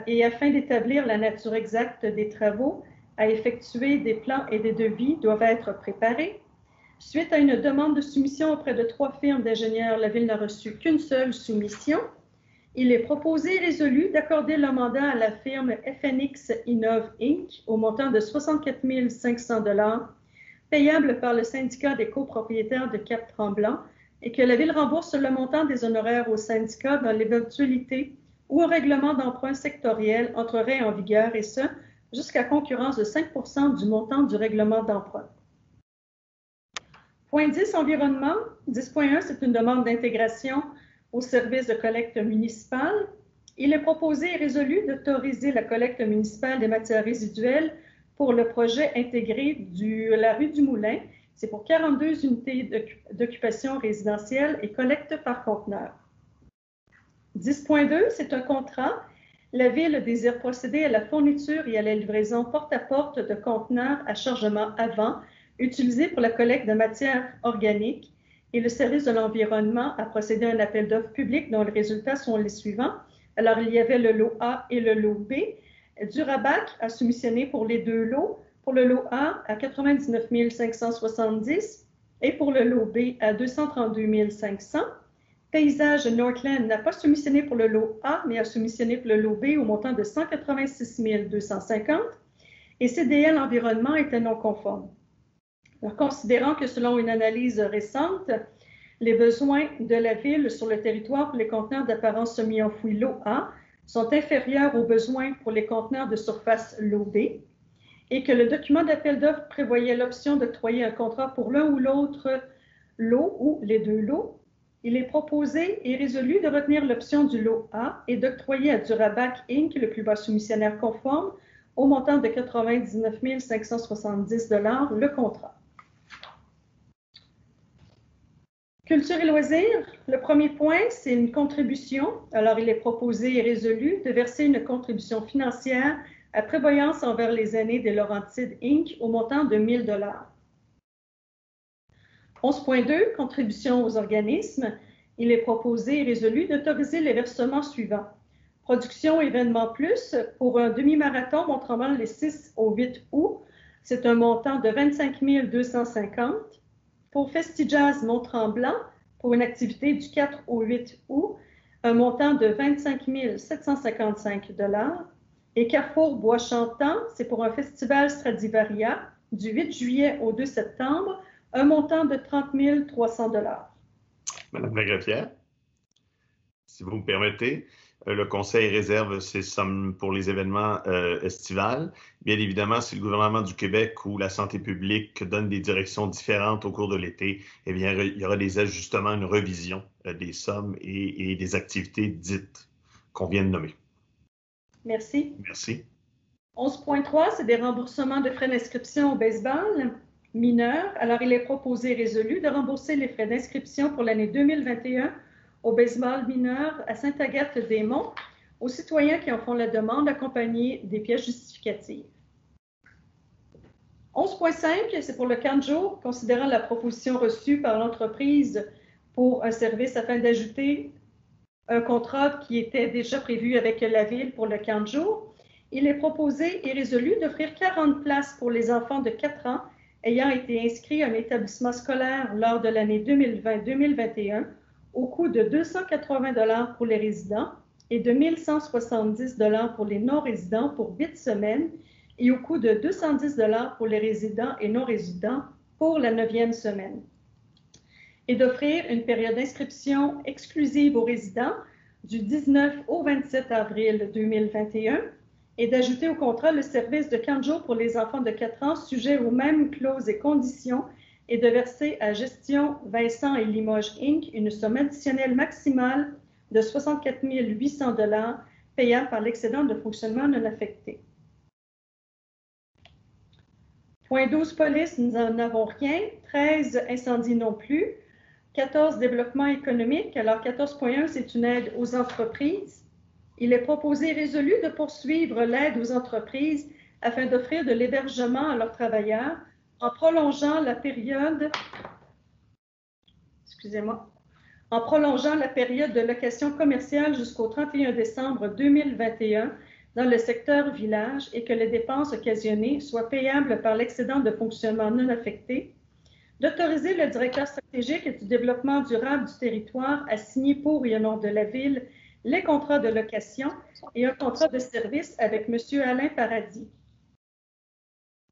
Et afin d'établir la nature exacte des travaux à effectuer, des plans et des devis doivent être préparés. Suite à une demande de soumission auprès de 3 firmes d'ingénieurs, la Ville n'a reçu qu'une seule soumission. Il est proposé et résolu d'accorder le mandat à la firme FNX Innov Inc. au montant de 64 500 $ payable par le syndicat des copropriétaires de Cap-Tremblant et que la Ville rembourse le montant des honoraires au syndicat dans l'éventualité où un règlement d'emprunt sectoriel entrerait en vigueur, et ce, jusqu'à concurrence de 5 % du montant du règlement d'emprunt. Point 10, environnement. 10.1, c'est une demande d'intégration au service de collecte municipale. Il est proposé et résolu d'autoriser la collecte municipale des matières résiduelles pour le projet intégré de la rue du Moulin. C'est pour 42 unités d'occupation résidentielle et collecte par conteneur. 10.2, c'est un contrat. La Ville désire procéder à la fourniture et à la livraison porte-à-porte de conteneurs à chargement avant utilisés pour la collecte de matières organiques, et le service de l'environnement a procédé à un appel d'offres public dont les résultats sont les suivants. Alors, il y avait le lot A et le lot B. Durabac a soumissionné pour les 2 lots. Pour le lot A, à 99 570 et pour le lot B, à 232 500. Paysage Northland n'a pas soumissionné pour le lot A, mais a soumissionné pour le lot B au montant de 186 250. Et CDL Environnement était non conforme. Alors, considérant que selon une analyse récente, les besoins de la Ville sur le territoire pour les conteneurs d'apparence semi-enfouis lot A sont inférieurs aux besoins pour les conteneurs de surface lot B, et que le document d'appel d'offres prévoyait l'option d'octroyer un contrat pour l'un ou l'autre lot ou les 2 lots, il est proposé et résolu de retenir l'option du lot A et d'octroyer à Durabac Inc., le plus bas soumissionnaire conforme, au montant de 99 570 $ le contrat. Culture et loisirs, le premier point, c'est une contribution. Alors, il est proposé et résolu de verser une contribution financière à Prévoyance envers les aînés des Laurentides Inc. au montant de 1 000 $. 11.2, contribution aux organismes. Il est proposé et résolu d'autoriser les versements suivants. Production événement plus pour un demi-marathon Mont-Tremblant les 6 au 8 août. C'est un montant de 25 250. Pour FestiJazz Mont-Tremblant, pour une activité du 4 au 8 août, un montant de 25 755 $. Et Carrefour Bois-Chantant, c'est pour un festival Stradivaria du 8 juillet au 2 septembre, un montant de 30 300 $. Madame la greffière, si vous me permettez, le Conseil réserve ces sommes pour les événements estivales. Bien évidemment, si le gouvernement du Québec ou la santé publique donne des directions différentes au cours de l'été, eh bien, il y aura des ajustements, une revision des sommes et des activités dites qu'on vient de nommer. Merci. Merci. 11.3, c'est des remboursements de frais d'inscription au baseball mineurs. Alors, il est proposé et résolu de rembourser les frais d'inscription pour l'année 2021 au baseball mineur à Sainte-Agathe-des-Monts aux citoyens qui en font la demande accompagnés des pièces justificatives. 11.5, c'est pour le camp de jour, considérant la proposition reçue par l'entreprise pour un service afin d'ajouter un contrat qui était déjà prévu avec la Ville pour le camp de jour. Il est proposé et résolu d'offrir 40 places pour les enfants de 4 ans ayant été inscrits à un établissement scolaire lors de l'année 2020-2021 au coût de 280 $ pour les résidents et de 1 170 $ pour les non-résidents pour 8 semaines et au coût de 210 $ pour les résidents et non-résidents pour la 9e semaine. Et d'offrir une période d'inscription exclusive aux résidents du 19 au 27 avril 2021 et d'ajouter au contrat le service de camp de jour pour les enfants de 4 ans sujet aux mêmes clauses et conditions et de verser à Gestion Vincent et Limoges Inc. une somme additionnelle maximale de 64 800 $ payable par l'excédent de fonctionnement non affecté. Point 12, police, nous n'en avons rien. 13, incendie non plus. 14, développement économique. Alors, 14.1, c'est une aide aux entreprises. Il est proposé et résolu de poursuivre l'aide aux entreprises afin d'offrir de l'hébergement à leurs travailleurs en prolongeant la période, en prolongeant la période de location commerciale jusqu'au 31 décembre 2021 dans le secteur village et que les dépenses occasionnées soient payables par l'excédent de fonctionnement non affecté, d'autoriser le directeur stratégique et du développement durable du territoire à signer pour et au nom de la Ville les contrats de location et un contrat de service avec M. Alain Paradis.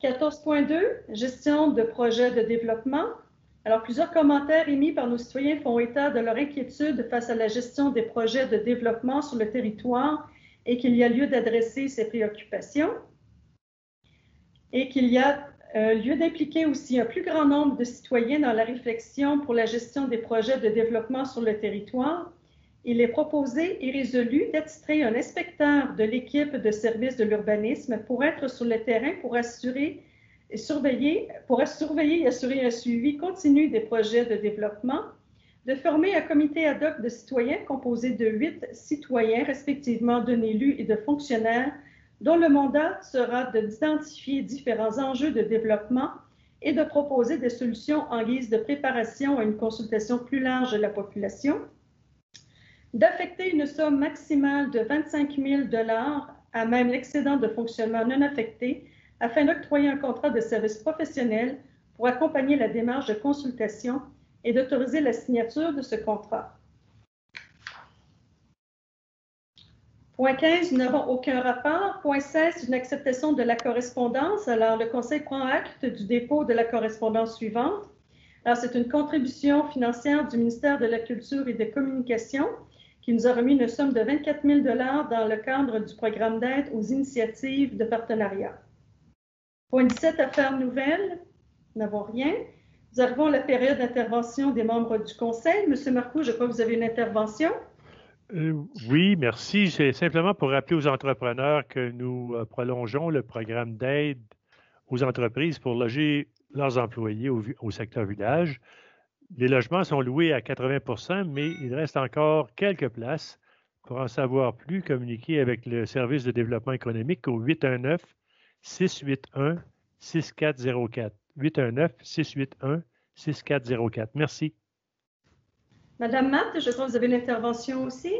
14.2, gestion de projets de développement. Alors, plusieurs commentaires émis par nos citoyens font état de leur inquiétude face à la gestion des projets de développement sur le territoire et qu'il y a lieu d'adresser ces préoccupations et qu'il y a lieu d'impliquer aussi un plus grand nombre de citoyens dans la réflexion pour la gestion des projets de développement sur le territoire. Il est proposé et résolu d'attirer un inspecteur de l'équipe de service de l'urbanisme pour être sur le terrain pour surveiller et assurer un suivi continu des projets de développement, de former un comité ad hoc de citoyens composé de 8 citoyens, respectivement d'un élu et de fonctionnaires, dont le mandat sera d'identifier différents enjeux de développement et de proposer des solutions en guise de préparation à une consultation plus large de la population, d'affecter une somme maximale de 25 000 $ à même l'excédent de fonctionnement non affecté afin d'octroyer un contrat de service professionnel pour accompagner la démarche de consultation et d'autoriser la signature de ce contrat. Point 15, nous n'avons aucun rapport. Point 16, une acceptation de la correspondance. Alors, le Conseil prend acte du dépôt de la correspondance suivante. Alors, c'est une contribution financière du ministère de la Culture et des Communications qui nous a remis une somme de 24 000 $ dans le cadre du programme d'aide aux initiatives de partenariat. Point 17, affaires nouvelles. Nous n'avons rien. Nous arrivons à la période d'intervention des membres du Conseil. Monsieur Marcoux, je crois que vous avez une intervention. Oui, merci. C'est simplement pour rappeler aux entrepreneurs que nous prolongeons le programme d'aide aux entreprises pour loger leurs employés au secteur village. Les logements sont loués à 80 % mais il reste encore quelques places. Pour en savoir plus, communiquez avec le service de développement économique au 819-681-6404. 819-681-6404. Merci. Madame Matt, je crois que vous avez une intervention aussi.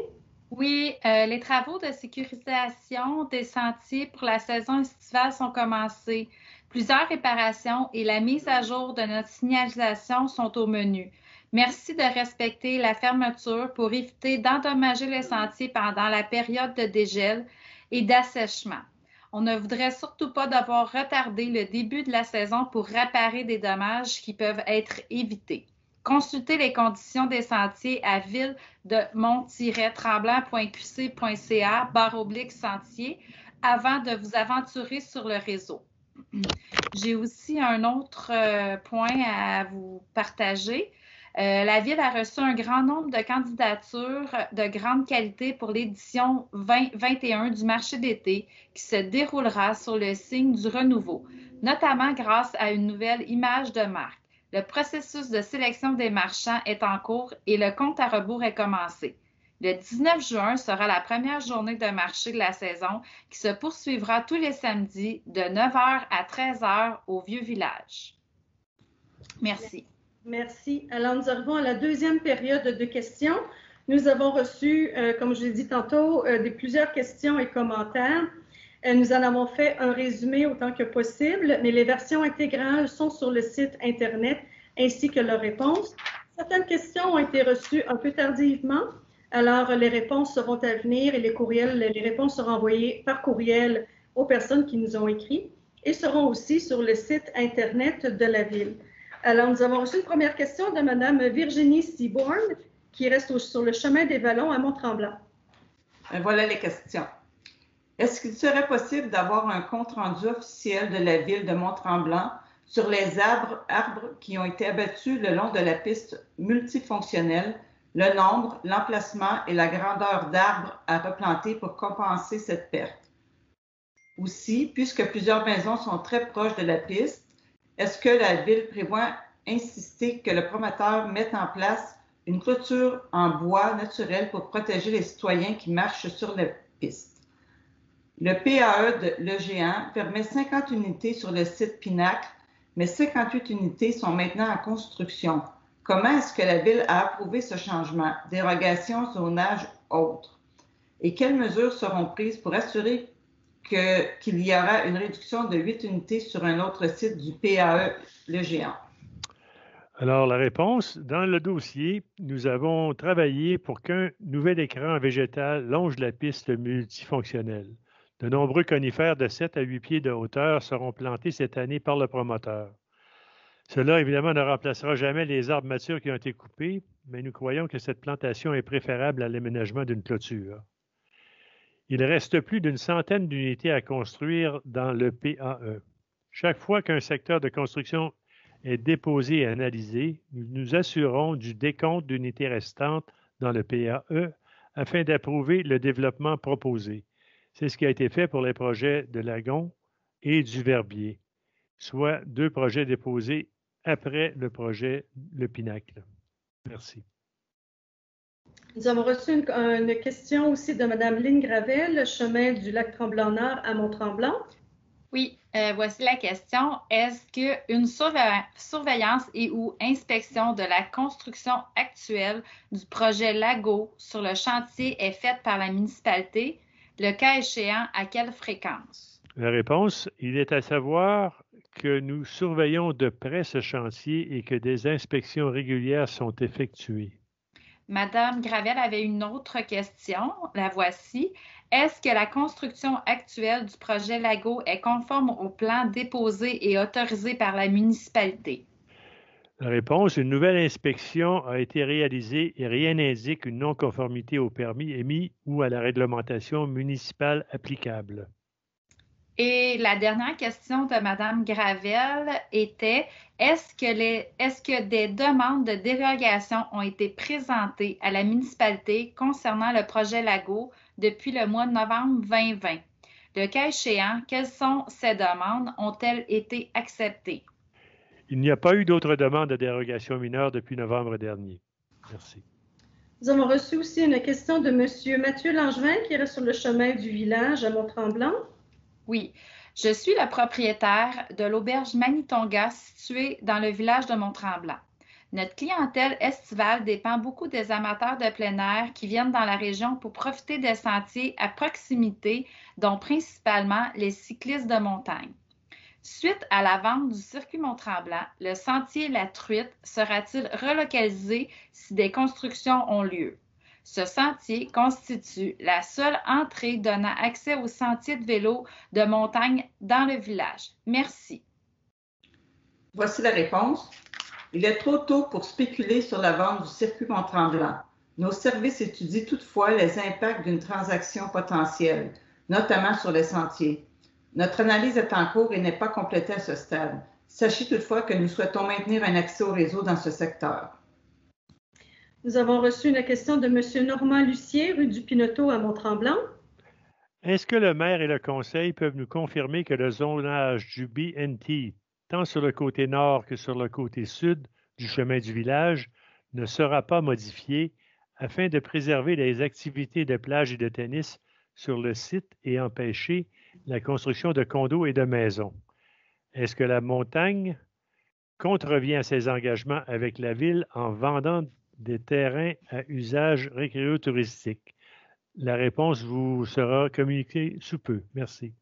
Oui, les travaux de sécurisation des sentiers pour la saison estivale sont commencés. Plusieurs réparations et la mise à jour de notre signalisation sont au menu. Merci de respecter la fermeture pour éviter d'endommager les sentiers pendant la période de dégel et d'assèchement. On ne voudrait surtout pas devoir retarder le début de la saison pour réparer des dommages qui peuvent être évités. Consultez les conditions des sentiers à ville-de-mont-tremblant.qc.ca/sentier avant de vous aventurer sur le réseau. J'ai aussi un autre point à vous partager. La Ville a reçu un grand nombre de candidatures de grande qualité pour l'édition 2021 du marché d'été qui se déroulera sur le signe du renouveau, notamment grâce à une nouvelle image de marque. Le processus de sélection des marchands est en cours et le compte à rebours est commencé. Le 19 juin sera la première journée de marché de la saison qui se poursuivra tous les samedis de 9h à 13h au Vieux-Village. Merci. Merci. Alors, nous arrivons à la deuxième période de questions. Nous avons reçu, comme je l'ai dit tantôt, plusieurs questions et commentaires. Nous en avons fait un résumé autant que possible, mais les versions intégrales sont sur le site Internet ainsi que leurs réponses. Certaines questions ont été reçues un peu tardivement, alors les réponses seront à venir et les réponses seront envoyées par courriel aux personnes qui nous ont écrit et seront aussi sur le site Internet de la Ville. Alors, nous avons reçu une première question de Mme Virginie Seaborn qui reste sur le chemin des Vallons à Mont-Tremblant. Voilà les questions. Est-ce qu'il serait possible d'avoir un compte-rendu officiel de la Ville de Mont-Tremblant sur les arbres qui ont été abattus le long de la piste multifonctionnelle, le nombre, l'emplacement et la grandeur d'arbres à replanter pour compenser cette perte? Aussi, puisque plusieurs maisons sont très proches de la piste, est-ce que la Ville prévoit insister que le promoteur mette en place une clôture en bois naturel pour protéger les citoyens qui marchent sur la piste? Le PAE de Le Géant permet 50 unités sur le site Pinacle, mais 58 unités sont maintenant en construction. Comment est-ce que la Ville a approuvé ce changement? Dérogation, zonage, autres. Et quelles mesures seront prises pour assurer qu'il y aura une réduction de 8 unités sur un autre site du PAE Le Géant? Alors, la réponse, dans le dossier, nous avons travaillé pour qu'un nouvel écran végétal longe la piste multifonctionnelle. De nombreux conifères de 7 à 8 pieds de hauteur seront plantés cette année par le promoteur. Cela, évidemment, ne remplacera jamais les arbres matures qui ont été coupés, mais nous croyons que cette plantation est préférable à l'aménagement d'une clôture. Il reste plus d'une centaine d'unités à construire dans le PAE. Chaque fois qu'un secteur de construction est déposé et analysé, nous nous assurons du décompte d'unités restantes dans le PAE afin d'approuver le développement proposé. C'est ce qui a été fait pour les projets de Lagon et du Verbier, soit 2 projets déposés après le projet Le Pinacle. Merci. Nous avons reçu une question aussi de Mme Lynne Gravel, chemin du lac Tremblant-Nord à Mont-Tremblant. Oui, voici la question. Est-ce qu'une surveillance et ou inspection de la construction actuelle du projet Lago sur le chantier est faite par la municipalité? Le cas échéant, à quelle fréquence? La réponse, il est à savoir que nous surveillons de près ce chantier et que des inspections régulières sont effectuées. Madame Gravel avait une autre question. La voici. Est-ce que la construction actuelle du projet Lago est conforme au plan déposé et autorisé par la municipalité? La réponse, une nouvelle inspection a été réalisée et rien n'indique une non-conformité au permis émis ou à la réglementation municipale applicable. Et la dernière question de Mme Gravel était, est-ce que des demandes de dérogation ont été présentées à la municipalité concernant le projet Lago depuis le mois de novembre 2020? Le cas échéant, quelles sont ces demandes? Ont-elles été acceptées? Il n'y a pas eu d'autres demandes de dérogation mineure depuis novembre dernier. Merci. Nous avons reçu aussi une question de M. Mathieu Langevin qui reste sur le chemin du village à Mont-Tremblant. Oui, je suis le propriétaire de l'auberge Manitonga située dans le village de Mont-Tremblant. Notre clientèle estivale dépend beaucoup des amateurs de plein air qui viennent dans la région pour profiter des sentiers à proximité, dont principalement les cyclistes de montagne. Suite à la vente du circuit Mont-Tremblant, le sentier La Truite sera-t-il relocalisé si des constructions ont lieu? Ce sentier constitue la seule entrée donnant accès au sentier de vélo de montagne dans le village. Merci. Voici la réponse. Il est trop tôt pour spéculer sur la vente du circuit Mont-Tremblant. Nos services étudient toutefois les impacts d'une transaction potentielle, notamment sur les sentiers. Notre analyse est en cours et n'est pas complétée à ce stade. Sachez toutefois que nous souhaitons maintenir un accès au réseau dans ce secteur. Nous avons reçu une question de M. Normand Lucier, rue du Pinoteau à Mont-Tremblant. Est-ce que le maire et le conseil peuvent nous confirmer que le zonage du BNT, tant sur le côté nord que sur le côté sud du chemin du village, ne sera pas modifié afin de préserver les activités de plage et de tennis sur le site et empêcher la construction de condos et de maisons? Est-ce que la montagne contrevient à ses engagements avec la ville en vendant des terrains à usage récréo-touristique? La réponse vous sera communiquée sous peu. Merci.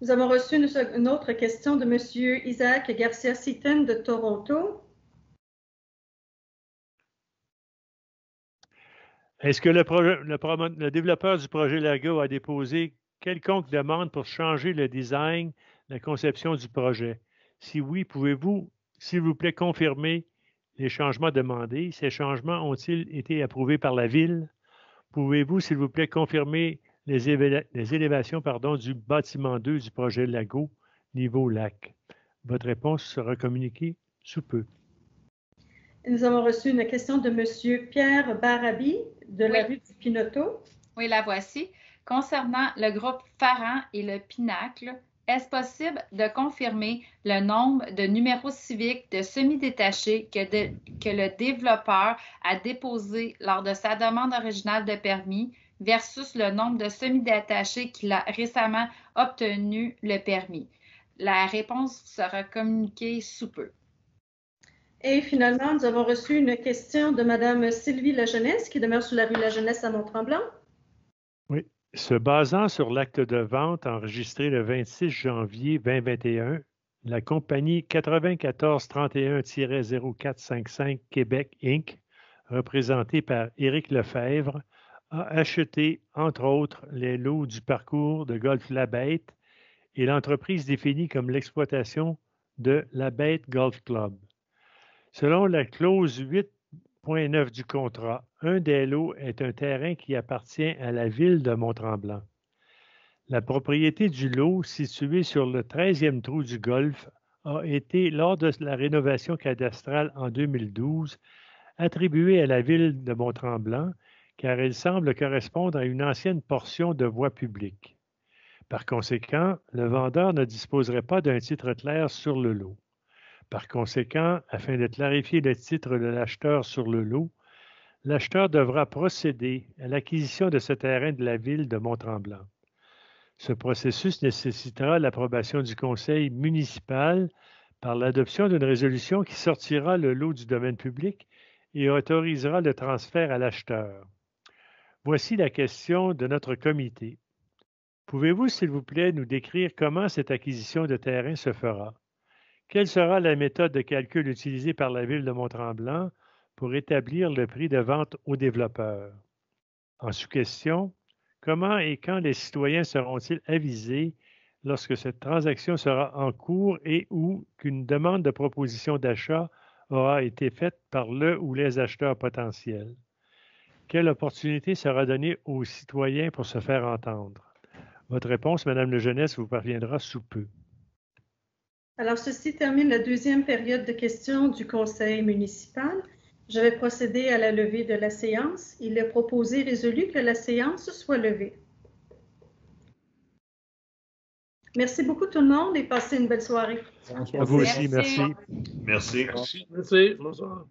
Nous avons reçu une autre question de M. Isaac Garcia-Seaton de Toronto. Est-ce que le développeur du projet Lago a déposé quelconque demande pour changer le design, la conception du projet? Si oui, pouvez-vous, s'il vous plaît, confirmer les changements demandés? Ces changements ont-ils été approuvés par la Ville? Pouvez-vous, s'il vous plaît, confirmer les élévations du bâtiment 2 du projet Lago, niveau lac? Votre réponse sera communiquée sous peu. Nous avons reçu une question de M. Pierre Barabi de la rue du Pinoteau. Oui, la voici. Concernant le groupe Farran et le Pinacle, est-ce possible de confirmer le nombre de numéros civiques de semi-détachés que le développeur a déposé lors de sa demande originale de permis versus le nombre de semi-détachés qu'il a récemment obtenu le permis? La réponse sera communiquée sous peu. Et finalement, nous avons reçu une question de Mme Sylvie Lajeunesse, qui demeure sur la rue Lajeunesse à Mont-Tremblant. Oui. Se basant sur l'acte de vente enregistré le 26 janvier 2021, la compagnie 9431-0455 Québec Inc., représentée par Éric Lefebvre, a acheté, entre autres, les lots du parcours de golf La Bête et l'entreprise définie comme l'exploitation de La Bête Golf Club. Selon la clause 8.9 du contrat, un des lots est un terrain qui appartient à la ville de Mont-Tremblant. La propriété du lot, situé sur le 13e trou du golfe, a été, lors de la rénovation cadastrale en 2012, attribuée à la ville de Mont-Tremblant, car elle semble correspondre à une ancienne portion de voie publique. Par conséquent, le vendeur ne disposerait pas d'un titre clair sur le lot. Par conséquent, afin de clarifier le titre de l'acheteur sur le lot, l'acheteur devra procéder à l'acquisition de ce terrain de la ville de Mont-Tremblant. Ce processus nécessitera l'approbation du conseil municipal par l'adoption d'une résolution qui sortira le lot du domaine public et autorisera le transfert à l'acheteur. Voici la question de notre comité. Pouvez-vous, s'il vous plaît, nous décrire comment cette acquisition de terrain se fera? Quelle sera la méthode de calcul utilisée par la Ville de Mont-Tremblant pour établir le prix de vente aux développeurs? En sous-question, comment et quand les citoyens seront-ils avisés lorsque cette transaction sera en cours et ou qu'une demande de proposition d'achat aura été faite par le ou les acheteurs potentiels? Quelle opportunité sera donnée aux citoyens pour se faire entendre? Votre réponse, Madame Lejeunesse, vous parviendra sous peu. Alors, ceci termine la deuxième période de questions du conseil municipal. Je vais procéder à la levée de la séance. Il est proposé et résolu que la séance soit levée. Merci beaucoup tout le monde et passez une belle soirée. À vous aussi, merci. Merci. Merci. Merci. Bonsoir.